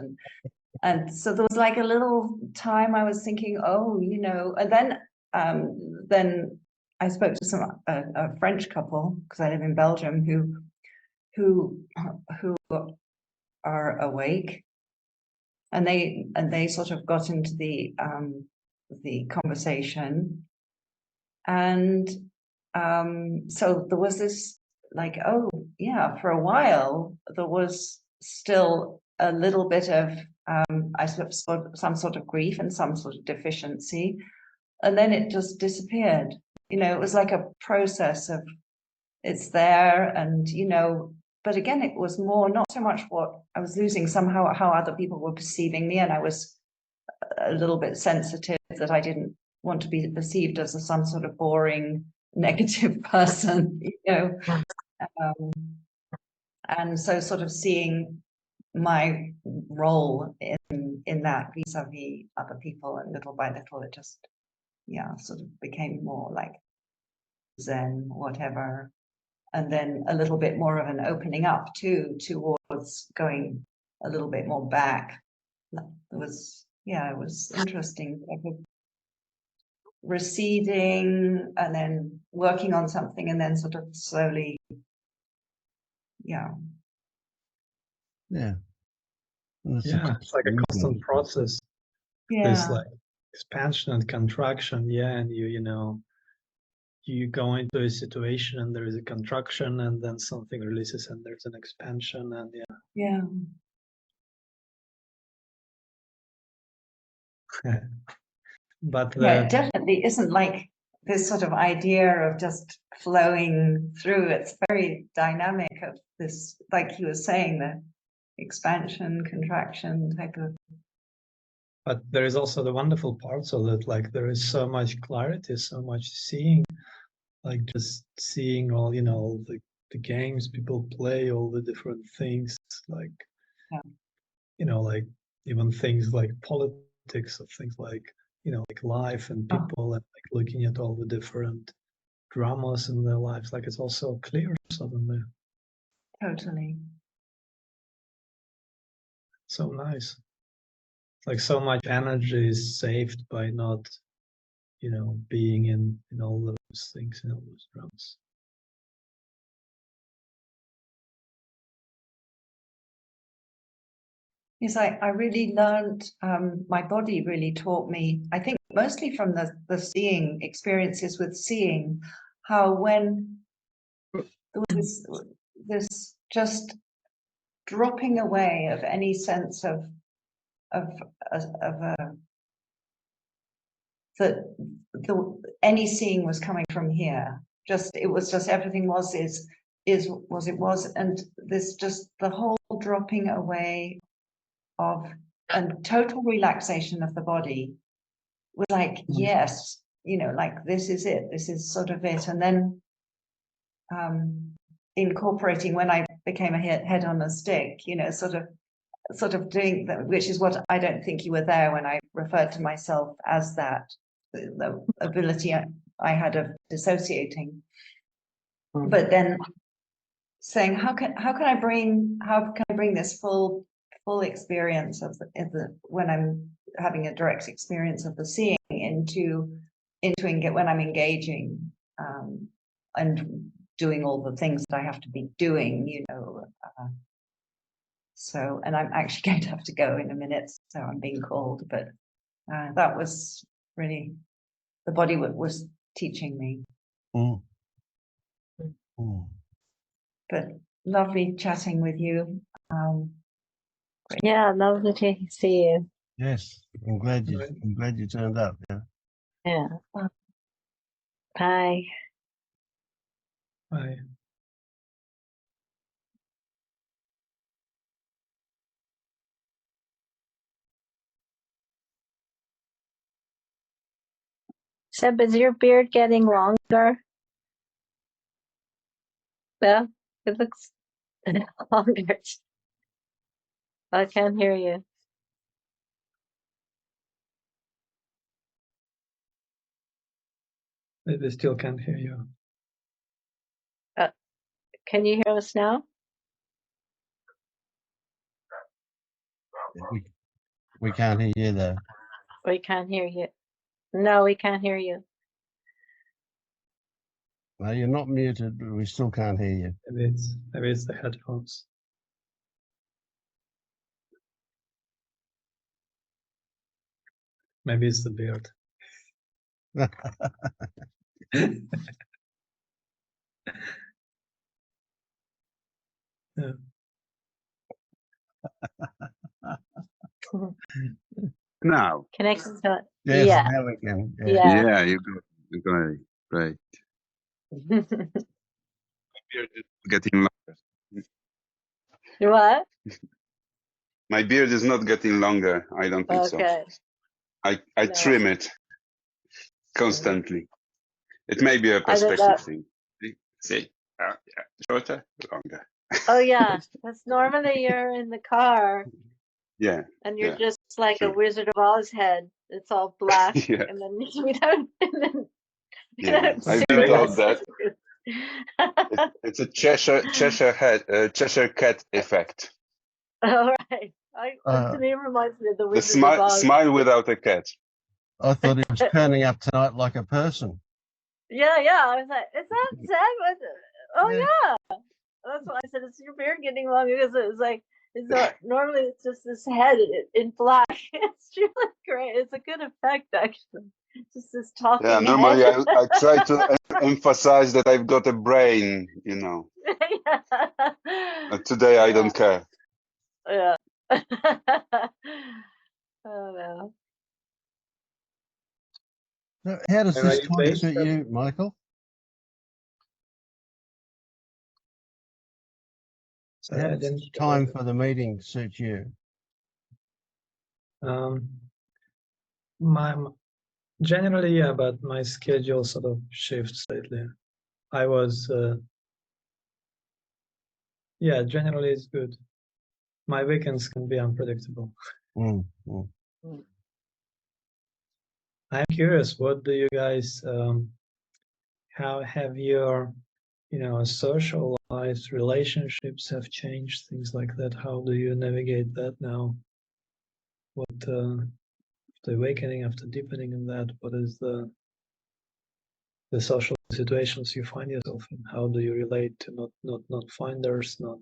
And so there was like a little time I was thinking, oh, you know, and then I spoke to a French couple, because I live in Belgium, who are awake, and they sort of got into the conversation, and so there was this, like, oh yeah, for a while there was still a little bit of I suppose some sort of grief and some sort of deficiency, and then it just disappeared. You know, it was like a process of, it's there, and, you know, but again, it was more not so much what I was losing, somehow how other people were perceiving me, and I was a little bit sensitive that I didn't want to be perceived as some sort of boring, negative person, you know. And so sort of seeing my role in that vis-a-vis other people, and little by little it just, yeah, sort of became more like Zen, whatever. And then a little bit more of an opening up too, towards going a little bit more back. It was, yeah, it was interesting. Receding and then working on something, and then sort of slowly, yeah. It's like a constant process. Yeah. There's like expansion and contraction, and you know, you go into a situation and there is a contraction, and then something releases and there's an expansion, and yeah. But it definitely isn't like this sort of idea of just flowing through. It's very dynamic, of this, like he was saying, the expansion, contraction type of. But there is also the wonderful parts of it, like there is so much clarity, so much seeing, like just seeing all, you know, all the games people play, all the different things, like, you know, like even things like politics, of things like, you know, like life and people, and like looking at all the different dramas in their lives, like it's also clear suddenly. Totally. So nice. Like so much energy is saved by not, you know, being in all those things, in all those dramas. Yes, I really learned, my body really taught me, I think mostly from the seeing experiences with seeing, how when there was this just dropping away of any sense of that any seeing was coming from here. just it was just everything was was it was, and this just the whole dropping away of and total relaxation of the body was like, yes, you know, like this is it, this is sort of it. And then incorporating when I became a head on a stick, you know, sort of doing that, which is what I don't think you were there when I referred to myself as that, the ability I had of dissociating. But then saying, how can I bring this full experience of the when I'm having a direct experience of the seeing into when I'm engaging and doing all the things that I have to be doing, you know. So, and I'm actually going to have to go in a minute, so I'm being called, but that was really, the body was teaching me. But lovely chatting with you. Yeah, lovely to see you. Yes, I'm glad you turned up. Yeah. Yeah. Bye. Bye. Seb, is your beard getting longer? Yeah, it looks longer. I can't hear you. They still can't hear you. Can you hear us now? We can't hear you though. We can't hear you. No, we can't hear you. No, you're not muted, but we still can't hear you. Maybe it's the headphones. Maybe it's the beard. Yeah. Now. Connection's not. Yes, Yeah. now we can. Yeah. Yeah. Yeah, you got it. Right. Beard is getting longer. What? My beard is not getting longer. I don't think so. Okay. I No. trim it constantly. It may be a I don't know. perspective thing. See, yeah, shorter, longer. Oh yeah, because normally you're in the car Yeah, and you're yeah, just like a true. Wizard of Oz head. It's all black, Yeah, and then we don't. And then we yeah. don't I've see been the told rest. that it's a Cheshire cat effect. All right. To me, it reminds me of the The Wizard of Oz. smile without a cat. I thought he was turning up tonight like a person. Yeah, yeah. I was like, is that Zeb? Oh Yeah. yeah. That's why I said, is your beard getting longer? Because it was like, normally it's just this head in black. It's really great. It's a good effect, actually. Just this talking Yeah, head. normally I try to emphasize that I've got a brain, you know. Yeah. But today I don't care. Yeah. Oh no. So how does Where are this you time based? suit you, Michael? So how Sorry, I does didn't this hear time that. for the meeting suit you? Generally, yeah, but my schedule sort of shifts lately. I was, yeah, generally it's good. My weekends can be unpredictable. I'm curious, what do you guys, how have your, social lives, relationships have changed, things like that? How do you navigate that now? What, the awakening, after deepening in that, what is the social situations you find yourself in? How do you relate to not finders, not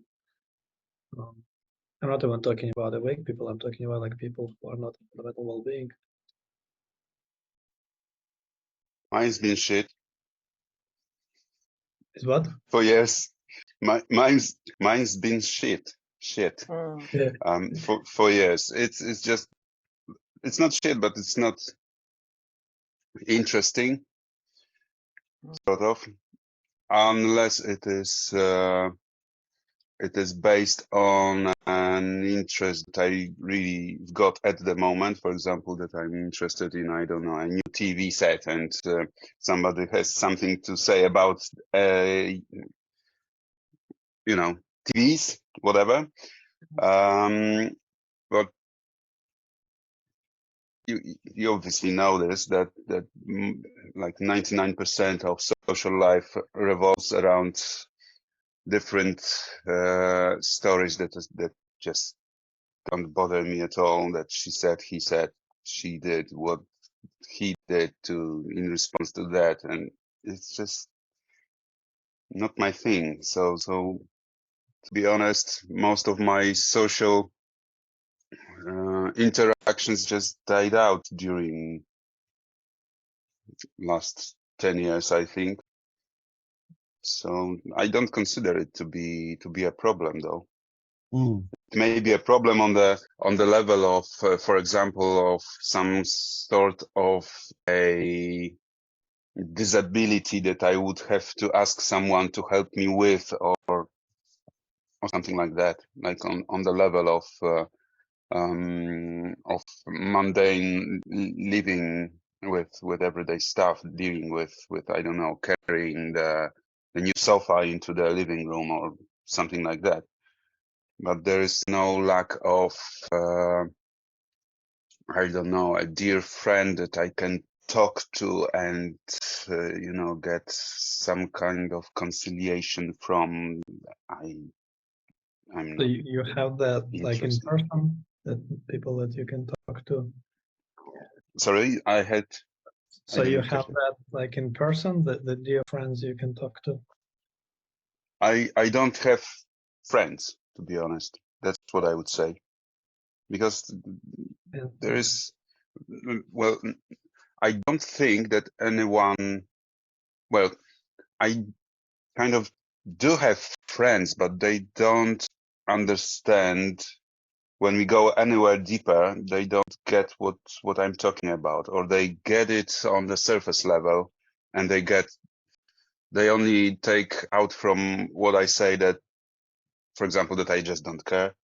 I'm not even talking about awake people, I'm talking about like people who are not in fundamental well-being. Mine's been shit Is what? for years. Mine's been shit. Yeah. For years. It's just, it's not shit, but it's not interesting, sort of. unless it is based on an interest that I really got at the moment. For example, that I'm interested in, I don't know, a new TV set, and somebody has something to say about, you know, TVs, whatever. But you obviously know this, that like 99% of social life revolves around different stories that just don't bother me at all. That she said, he said, she did, what he did in response to that, and it's just not my thing. So to be honest, most of my social interactions just died out during last 10 years, I think. So I don't consider it to be a problem, though. It may be a problem on the level of, for example, of some sort of a disability that I would have to ask someone to help me with, or something like that, like on the level of mundane living with everyday stuff, dealing with I don't know, carrying the new sofa into the living room or something like that. But there is no lack of I don't know, a dear friend that I can talk to and you know, get some kind of conciliation from. I'm So not you have that like in interested. person, that people that you can talk to. Sorry, I So you didn't have catch it. that like in person, the dear friends you can talk to. I don't have friends, to be honest. That's what I would say, because And there is, well, I don't think that anyone, well, I kind of do have friends, but they don't understand. When we go anywhere deeper, they don't get what I'm talking about, or they get it on the surface level, and they only take out from what I say that, for example, that I just don't care,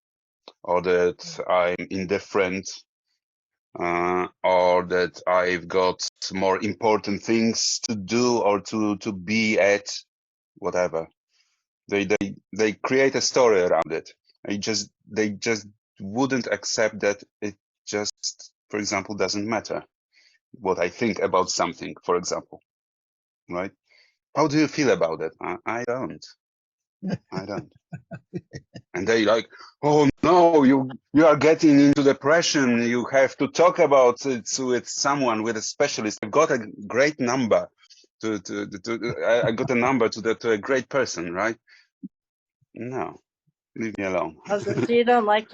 or that I'm indifferent, or that I've got more important things to do or to be at, whatever. They create a story around it. They just wouldn't accept that it just, for example, doesn't matter what I think about something, for example, right? How do you feel about it? I don't. I don't. And they like, oh no, you are getting into depression. You have to talk about it with someone, with a specialist. I got a great number I got a number to a great person, right? No, leave me alone. Oh, so you don't like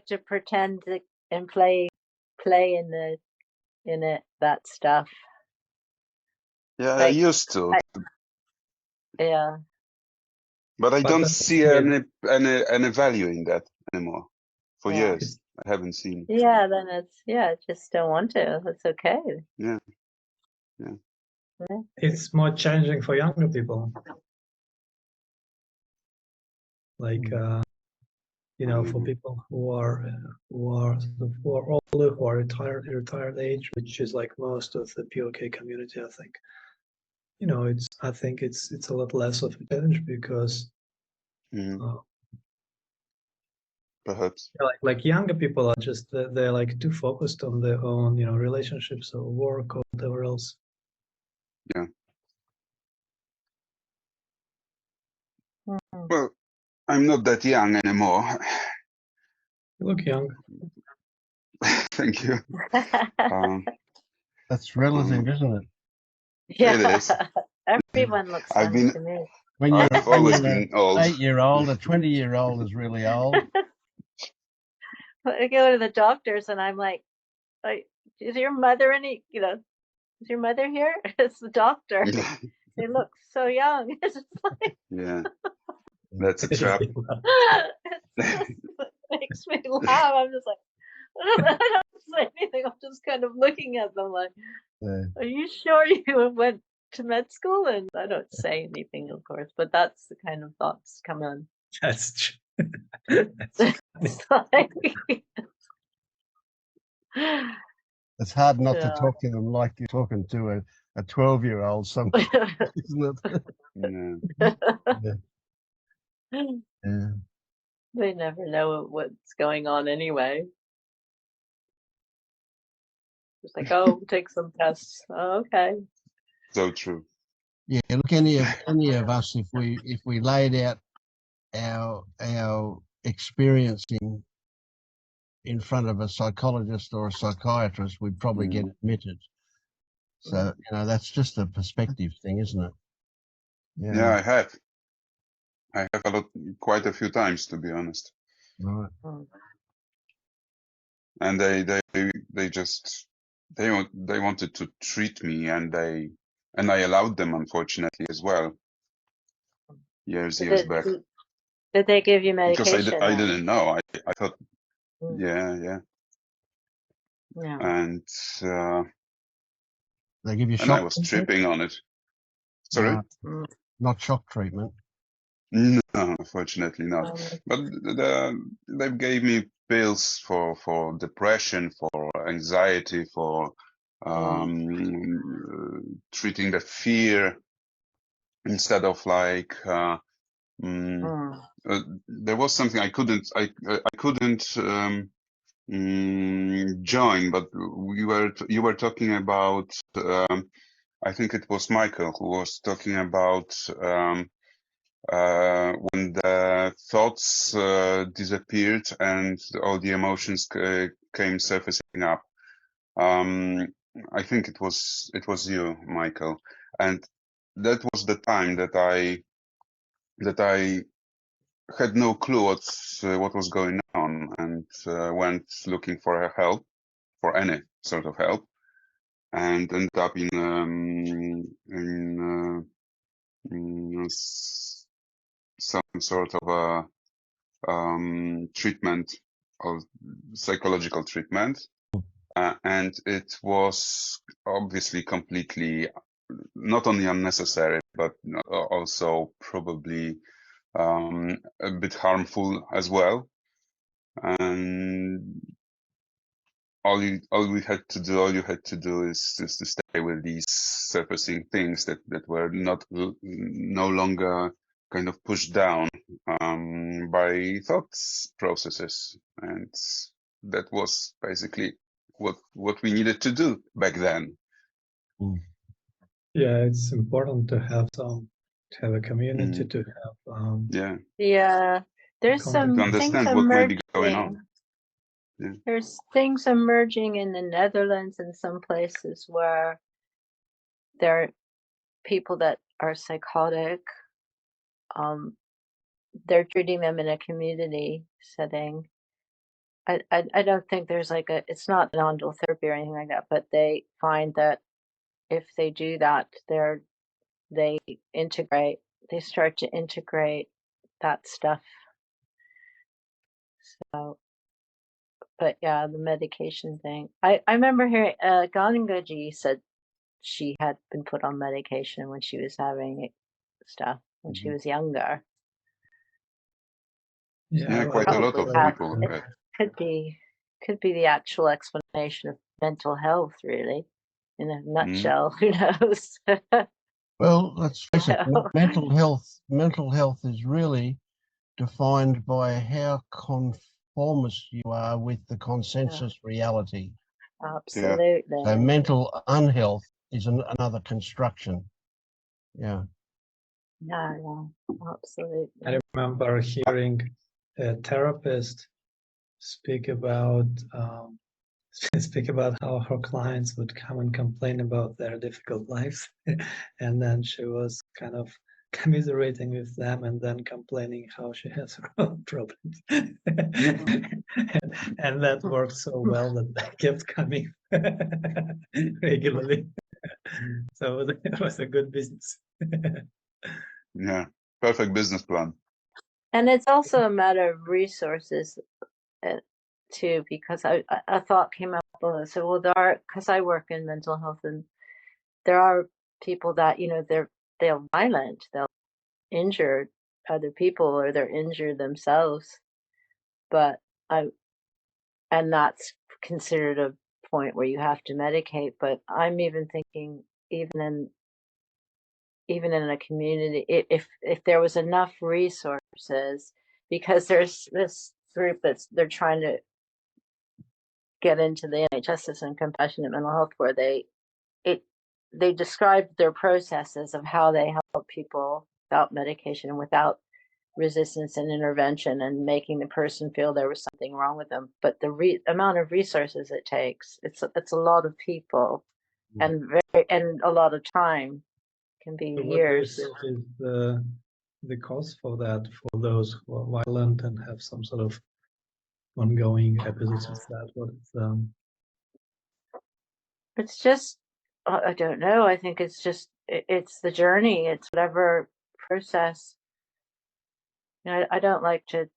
to pretend to, and play in it, that stuff. Yeah, I Like, used to, yeah. but I but don't that's see weird. any value in that anymore. For Yeah. years, I haven't seen. Yeah, then just don't want to. It's okay. Yeah. It's more challenging for younger people. Like you know, for people who are older, who are retired age, which is like most of the POK community, I think. You know, I think it's a lot less of a challenge because Perhaps. like younger people are just they're like too focused on their own, you know, relationships or work or whatever else. Yeah. Well, I'm not that young anymore. You look young. Thank you. That's relative, isn't it? Yeah. It is. Everyone looks I've young been. to me. When I've you're always an been old. 8-year-old, a 20-year-old is really old. I go to the doctors and I'm like, is your mother is your mother here? It's the doctor. They look so young. It's just like, Yeah, that's a trap. it just makes me laugh. I'm just like, I don't say anything. I'm just kind of looking at them like, Yeah. are you sure you went to med school, and I don't say anything, of course, but that's the kind of thoughts come in. That's true. That's It's like, It's hard not to yeah. talk to them like you're talking to a 12-year-old sometimes, isn't it? Yeah. Yeah. They never know what's going on anyway. It's like, oh, take some tests. Oh, okay. So true. Yeah, look, any of us, if we laid out our experiencing in front of a psychologist or a psychiatrist, we'd probably get admitted. So, that's just a perspective thing, isn't it? Yeah, I have quite a few times, to be honest. Right. And they just they wanted to treat me, and I allowed them, unfortunately, as well. Years back, Did they give you because medication? I didn't know. I thought, Mm. yeah. And They give you and I shock was treatment? tripping on it. Sorry? Not shock treatment. No, unfortunately not. But they gave me pills for depression, for anxiety, for treating the fear, instead of like there was something I couldn't join, but you were talking about I think it was Michael who was talking about when the thoughts disappeared and all the emotions came surfacing up. I think it was you, Michael, and that was the time that I had no clue what was going on, and went looking for help, for any sort of help, and ended up in some sort of a treatment, or psychological treatment, and it was obviously completely not only unnecessary, but also probably a bit harmful as well. And all you had to do is just to stay with these surfacing things that were no longer kind of pushed down by thoughts processes, and that was basically what we needed to do back then. Yeah, it's important to have a community, to have there's some to understand things what may be emerging. going on. Yeah. There's things emerging in the Netherlands and some places where there are people that are psychotic. They're treating them in a community setting. I don't think there's like it's not non-dual therapy or anything like that, but they find that if they do that, they start to integrate that stuff. So, but yeah, the medication thing. I remember hearing Gangaji said she had been put on medication when she was having stuff when she was younger. Yeah, quite a lot of people. Could be the actual explanation of mental health, really, in a nutshell. Who knows? Well, let's face it, mental health is really defined by how conformist you are with the consensus reality. Absolutely. So mental unhealth is another construction. Yeah, absolutely. I remember hearing a therapist speak about how her clients would come and complain about their difficult lives, and then she was kind of commiserating with them and then complaining how she has her own problems. And that worked so well that they kept coming regularly. So it was a good business. Yeah, perfect business plan. And it's also a matter of resources too, because a thought came up. I said, well, because I work in mental health, and there are people that, you know, they're violent, they'll injure other people or they're injured themselves. But I and that's considered a point where you have to medicate. But I'm even thinking, even in even in a community, if there was enough resources, because there's this group they're trying to get into the NHS system, compassionate mental health, where it they describe their processes of how they help people without medication and without resistance and intervention and making the person feel there was something wrong with them. But the amount of resources it takes, it's a lot of people and and a lot of time, can be So what do you years. think is the cause for that, for those who are violent and have some sort of ongoing episodes of that? What is It's just, I don't know. I think it's just, it's the journey. It's whatever process. You know, I don't like to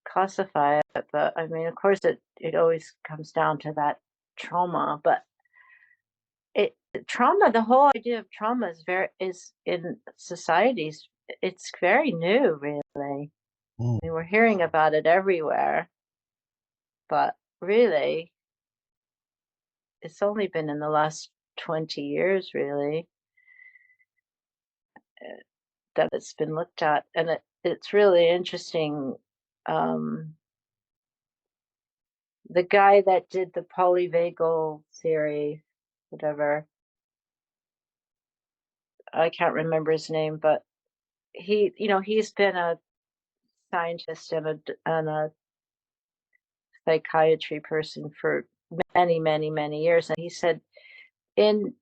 classify it, but I mean, of course, it always comes down to that trauma. But trauma, the whole idea of trauma is in societies. It's very new, really. I mean, we're hearing about it everywhere, but really, it's only been in the last 20 years, really, that it's been looked at. And it's really interesting. The guy that did the polyvagal theory, whatever, I can't remember his name, but he's been a scientist and a psychiatry person for many, many, many years. And he said in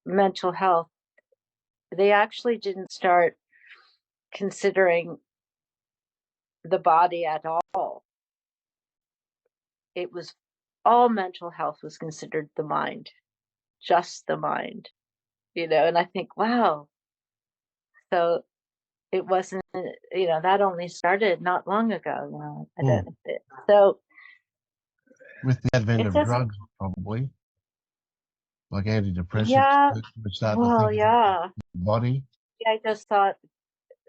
mental health, they actually didn't start considering the body at all. It was all mental health was considered the mind, just the mind, and I think, wow. So it wasn't, that only started not long ago. I don't know. So with the advent it of doesn't, drugs, probably like antidepressants, yeah, we start to well, think about yeah. the body. Yeah, I just thought,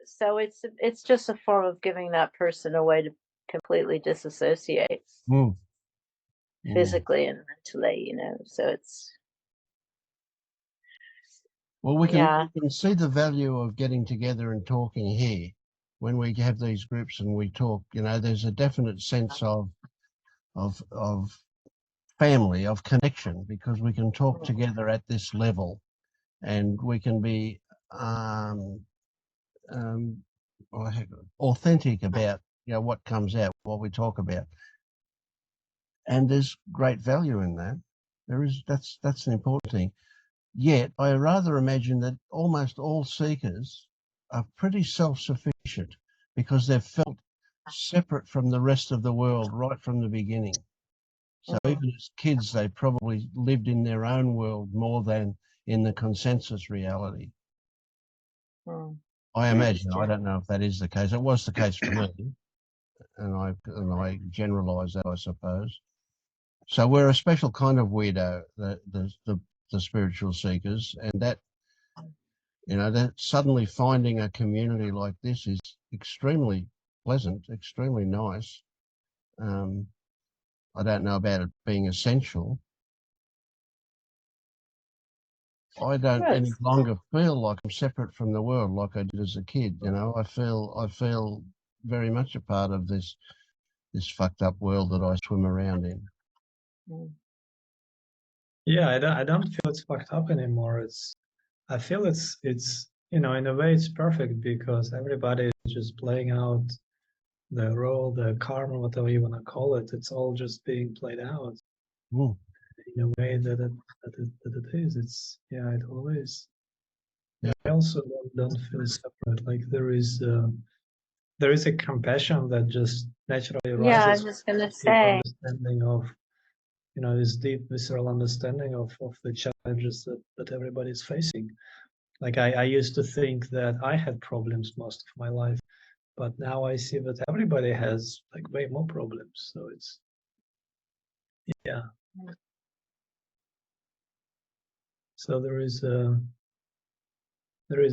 so it's just a form of giving that person a way to completely disassociate Mm. physically and mentally, so it's, Well, we yeah. can see the value of getting together and talking here. When we have these groups and we talk, there's a definite sense of family, of connection, because we can talk together at this level, and we can be authentic about what comes out, what we talk about, and there's great value in that. That's an important thing. Yet I rather imagine that almost all seekers are pretty self-sufficient because they've felt separate from the rest of the world right from the beginning. So even as kids, they probably lived in their own world more than in the consensus reality. I imagine. I don't know if that is the case. It was the case for me, and I generalise that, I suppose. So we're a special kind of weirdo, the spiritual seekers, and that suddenly finding a community like this is extremely pleasant, extremely nice. I don't know about it being essential. I don't any longer feel like I'm separate from the world like I did as a kid. I feel very much a part of this fucked up world that I swim around in. Yeah, I don't feel it's fucked up anymore. I feel it's in a way it's perfect because everybody is just playing out the role, the karma, whatever you want to call it. It's all just being played out in a way that it is. It always. Yeah, I also don't feel separate. Like there is a compassion that just naturally rises. Yeah, I was just gonna say. Understanding of, this deep visceral understanding of the challenges that everybody's facing. Like I used to think that I had problems most of my life, but now I see that everybody has like way more problems. So it's, yeah. So there is a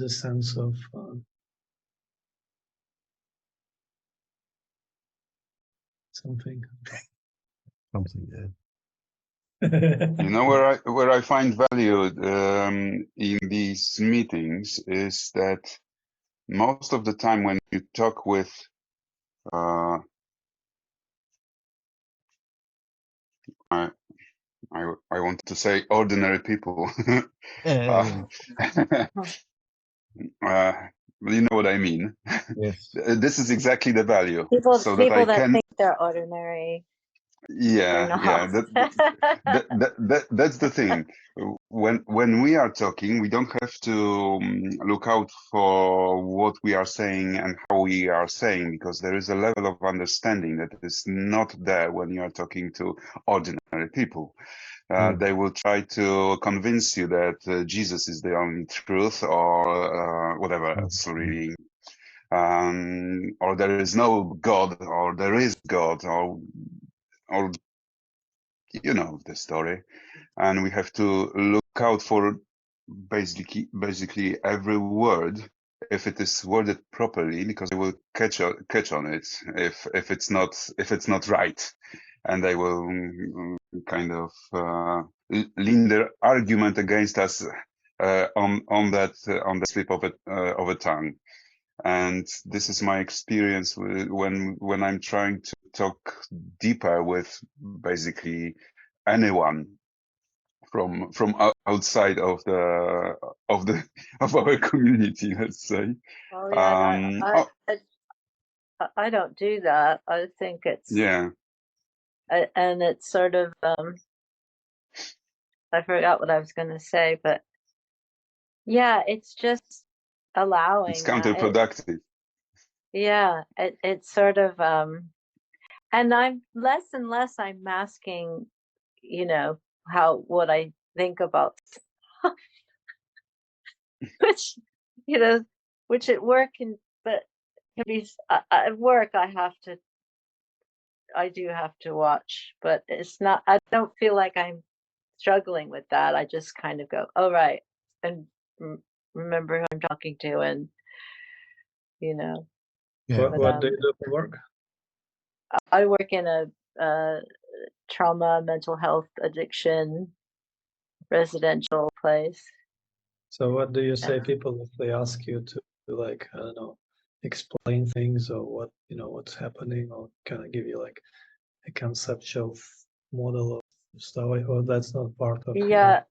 sense of something. Yeah. You know, where I find value in these meetings is that most of the time when you talk with I want to say ordinary people. Yeah. You know what I mean. Yes. This is exactly the value, People so that I that can. think they're ordinary. They're Yeah. not. That's the thing. When we are talking, we don't have to look out for what we are saying and how we are saying, because there is a level of understanding that is not there when you are talking to ordinary people. They will try to convince you that Jesus is the only truth, or whatever else, really. Or there is no God, or there is God, or you know the story. And we have to look out for basically every word, if it is worded properly, because they will catch on it if it's not right, and they will kind of lean their argument against us on that slip of a tongue. And this is my experience when I'm trying to talk deeper with basically anyone from outside of our community, let's say. Oh yeah, I don't do that. I think it's Yeah, and it's sort of I forgot what I was going to say, but yeah, it's just allowing it's that. counterproductive. It's sort of and I'm less and less I'm masking, you know, what I think about which you know which at work but can be at work I do have to watch, but it's not, I don't feel like I'm struggling with that. I just kind of go, "Oh, right," and remember who I'm talking to, and you know. Yeah. What do you do for work? I work in a trauma, mental health, addiction, residential place. So what do you say people if they ask you to like, I don't know, explain things, or what's happening, or kind of give you like a conceptual model of stuff, or that's not part of Yeah.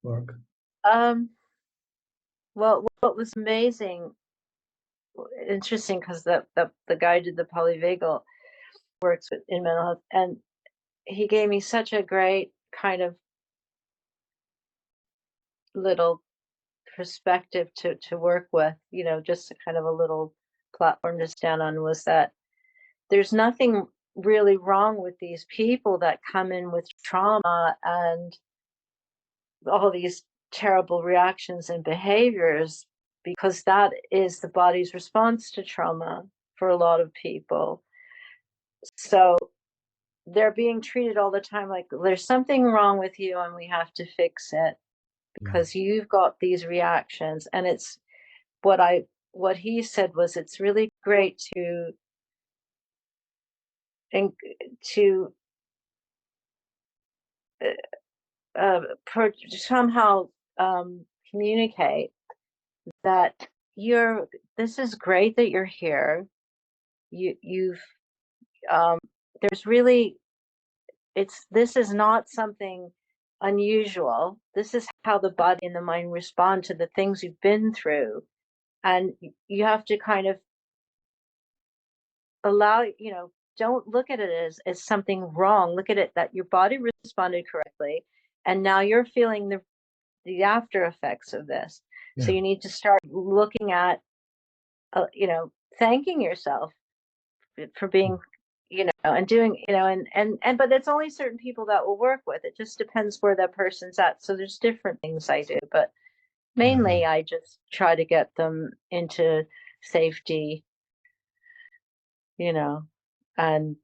work? Well, what was interesting, because the guy did the polyvagal, works in mental health, and he gave me such a great kind of little perspective to work with, just a kind of a little platform to stand on, was that there's nothing really wrong with these people that come in with trauma and all these terrible reactions and behaviors, because that is the body's response to trauma for a lot of people. So they're being treated all the time like there's something wrong with you and we have to fix it because you've got these reactions. And it's what he said was, it's really great to somehow communicate that this is great that you're here. You've there's really, this is not something unusual. This is how the body and the mind respond to the things you've been through. And you have to kind of allow, don't look at it as something wrong. Look at it that your body responded correctly. And now you're feeling the after effects of this. Yeah. So you need to start looking at, thanking yourself for being, and doing, and but it's only certain people that will work with it. Just depends where that person's at. So there's different things I do, but mainly I just try to get them into safety, and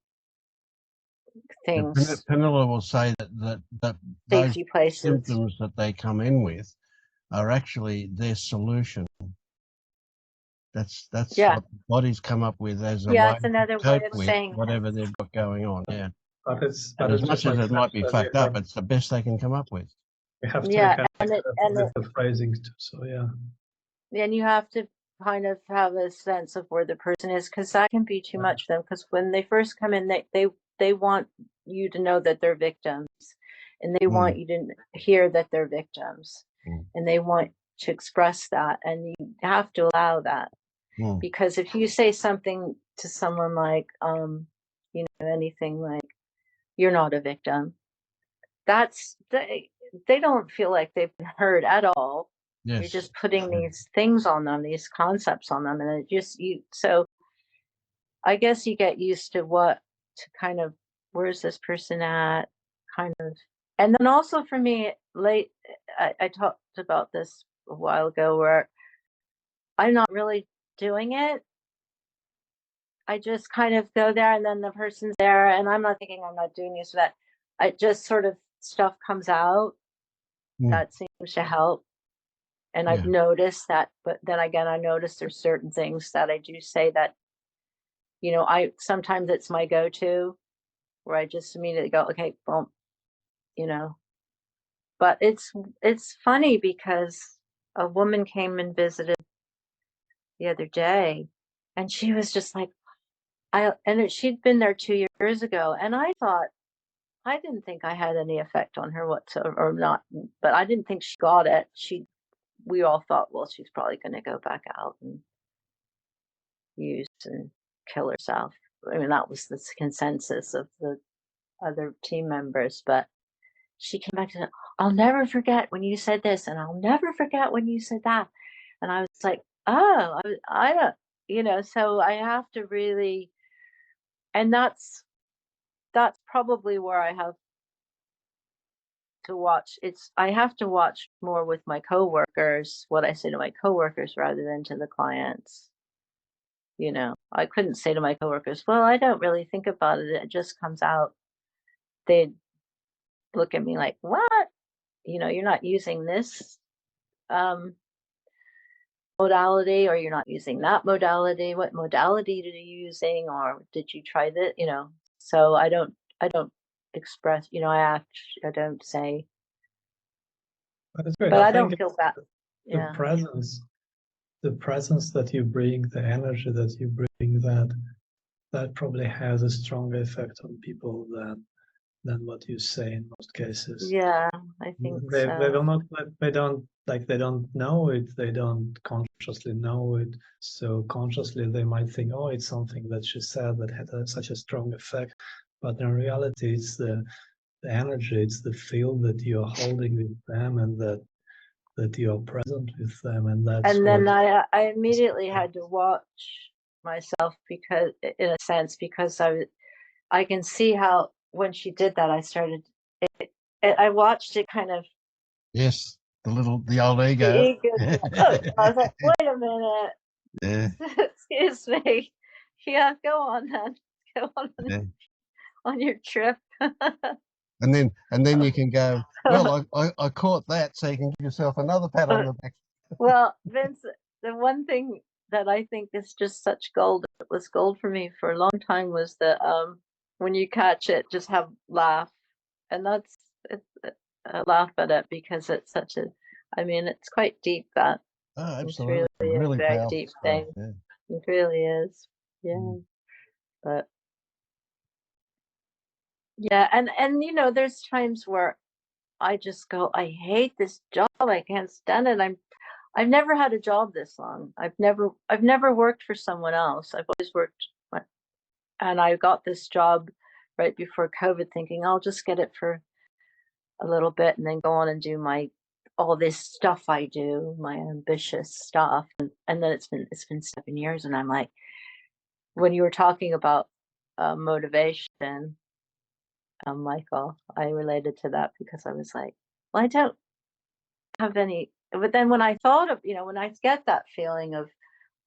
things, Pernilla will say that those safety places. symptoms that they come in with are actually their solution. That's Yeah. what the body's come up with as a Yeah, way it's to another way cope of with saying whatever they've got going on. Yeah. But it's And as just much as like it might be that fucked up, it's the best they can come up with. we have to yeah, kind of and with the phrasing too. So yeah. then you have to kind of have a sense of where the person is, because that can be too much for them. Because when they first come in, they want you to know that they're victims, and they want you to hear that they're victims, and they want to express that, and you have to allow that. Because if you say something to someone like, you know, anything like, "You're not a victim," that's they don't feel like they've been heard at all. Yes. You're just putting these things on them, these concepts on them, and it just so I guess you get used to kind of, where's this person at, kind of. And then also for me, I talked about this a while ago, where I'm not really doing it. I just kind of go there, and then the person's there, and I'm not thinking I'm not doing this or that. I just sort of, stuff comes out that seems to help. And I've noticed that, but then again, I notice there's certain things that I do say that, you know, sometimes it's my go-to, where I just immediately go, okay, boom, you know. But it's funny, because a woman came and visited the other day, and she was just like, she'd been there 2 years ago, and I didn't think I had any effect on her whatsoever, or not, but I didn't think she got it. We all thought, well, she's probably going to go back out and use and kill herself. I mean, that was the consensus of the other team members. But she came back to say, "I'll never forget when you said this, and I'll never forget when you said that." And I was like, oh, I don't, you know, so I have to really, and that's probably where I have to watch. I have to watch more with my coworkers, what I say to my coworkers rather than to the clients. You know, I couldn't say to my coworkers, well, I don't really think about it. It just comes out. They'd look at me like, what? You know, you're not using this modality, or you're not using that modality. What modality are you using? Or did you try that? You know, so I don't express, you know, I don't say, But it's great. but I think don't feel bad. The Yeah. presence that you bring, the energy that you bring, that probably has a stronger effect on people than what you say in most cases. Yeah, I think They so. will not, they don't know it, they don't consciously know it. So consciously they might think, oh, it's something that she said that had such a strong effect. But in reality, it's the energy, it's the field that you're holding with them, and that you're present with them, and that's And then what I immediately had to watch myself, because, in a sense, because I can see how when she did that, I started. I watched it kind of. Yes, the old The ego. ego just, oh, I was like, wait a minute. Yeah. Excuse me. Yeah, go on then. Go on your trip. And then you can go, well, I caught that, so you can give yourself another pat on the back. Well, Vince, the one thing that I think is just such gold, it was gold for me for a long time, was that when you catch it, just laugh. And laugh at it, because it's such a, I mean, it's quite deep, that. Oh, It's absolutely. really a very Powerful deep stuff. thing. Yeah. It really is. Yeah. But yeah, and you know, there's times where I just go, I hate this job. I can't stand it. I've never had a job this long. I've never worked for someone else. I've always worked, and I got this job right before COVID, thinking I'll just get it for a little bit and then go on and do all this stuff I do, my ambitious stuff. And then it's been 7 years, and I'm like, when you were talking about motivation, Michael, I related to that, because I was like, well, I don't have any. But then when I thought of, you know, when I get that feeling of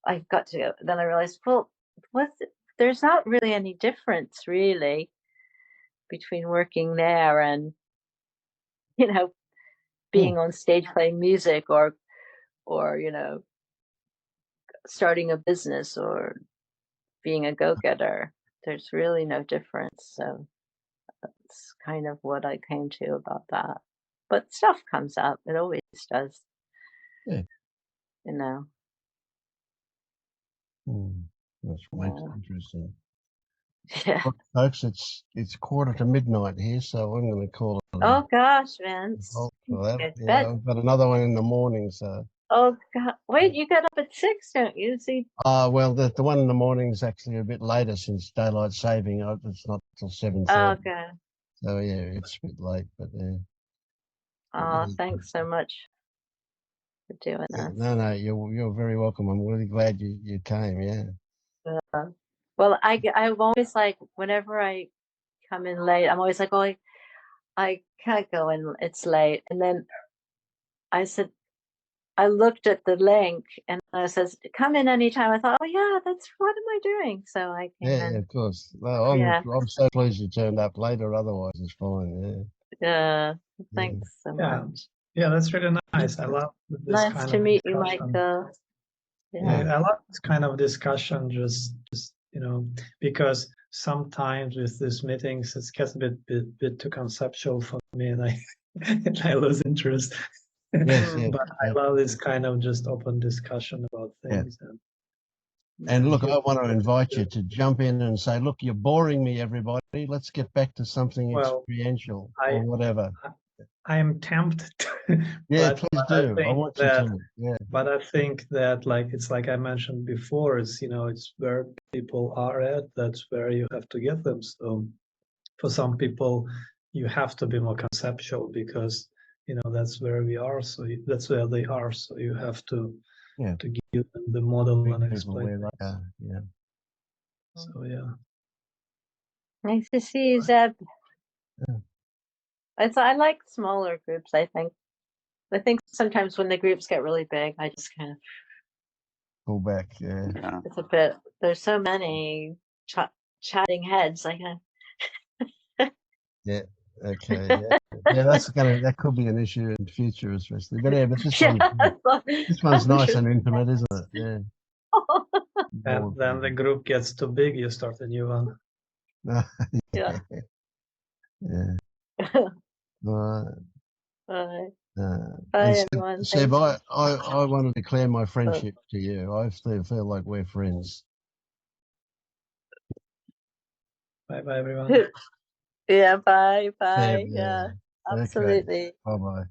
I've got to, then I realized, well, there's not really any difference, really. between working there and, you know, being on stage playing music or, you know, starting a business or being a go-getter. There's really no difference. So that's kind of what I came to about that. But stuff comes up. It always does. Yeah. You know. That's makes it interesting. Yeah. Look, folks, it's 1:45 here, so I'm going to call it. Oh gosh, Vince. For that. Get Yeah, bed. I've got another one in the morning, so. Oh God! Wait, you get up at 6, don't you? See? Well, the one in the morning is actually a bit later since daylight saving. It's not till 7:30. Oh, okay. So yeah, it's a bit late, but yeah. Oh, thanks so much for doing this. No, you're very welcome. I'm really glad you came. Yeah. Well, I'm always like, whenever I come in late, I'm always like, oh, I can't go in. It's late. And then I said, I looked at the link and I says, come in anytime. I thought, oh yeah, what am I doing? So I came in. Of course. No, I'm so pleased you turned up later. Otherwise, it's fine. Yeah. Thanks so much. Yeah, that's really nice. I love this Nice kind to of meet you, discussion. Michael. Yeah, I love this kind of discussion. Just you know, because sometimes with these meetings, it gets a bit too conceptual for me, and I lose interest. Yes, But I love this kind of just open discussion about things. And look, I want to invite you to jump in and say, look, you're boring me, everybody. Let's get back to something experiential or whatever. I am tempted. Yeah, but, please do. I want you to. Yeah. But I think that, like, it's like I mentioned before, it's, you know, it's where people are at, that's where you have to get them. So for some people, you have to be more conceptual because, you know, that's where we are. So that's where they are. So you have to give them the model and explain. Yeah. So yeah. Nice to see you, Zeb. Yeah. I like smaller groups. I think sometimes when the groups get really big, I just kind of pull back. Yeah. It's a bit. There's so many chatting heads. I can. Yeah. Okay. Yeah. That could be an issue in the future, especially. But but this one's nice and intimate, isn't it? Yeah. And then the group gets too big, you start a new one. Yeah. Right. Bye, everyone. Seb, I want to declare my friendship to you. I still feel like we're friends. Bye, everyone. Yeah, bye. Seb, Yeah, absolutely. Okay. Bye.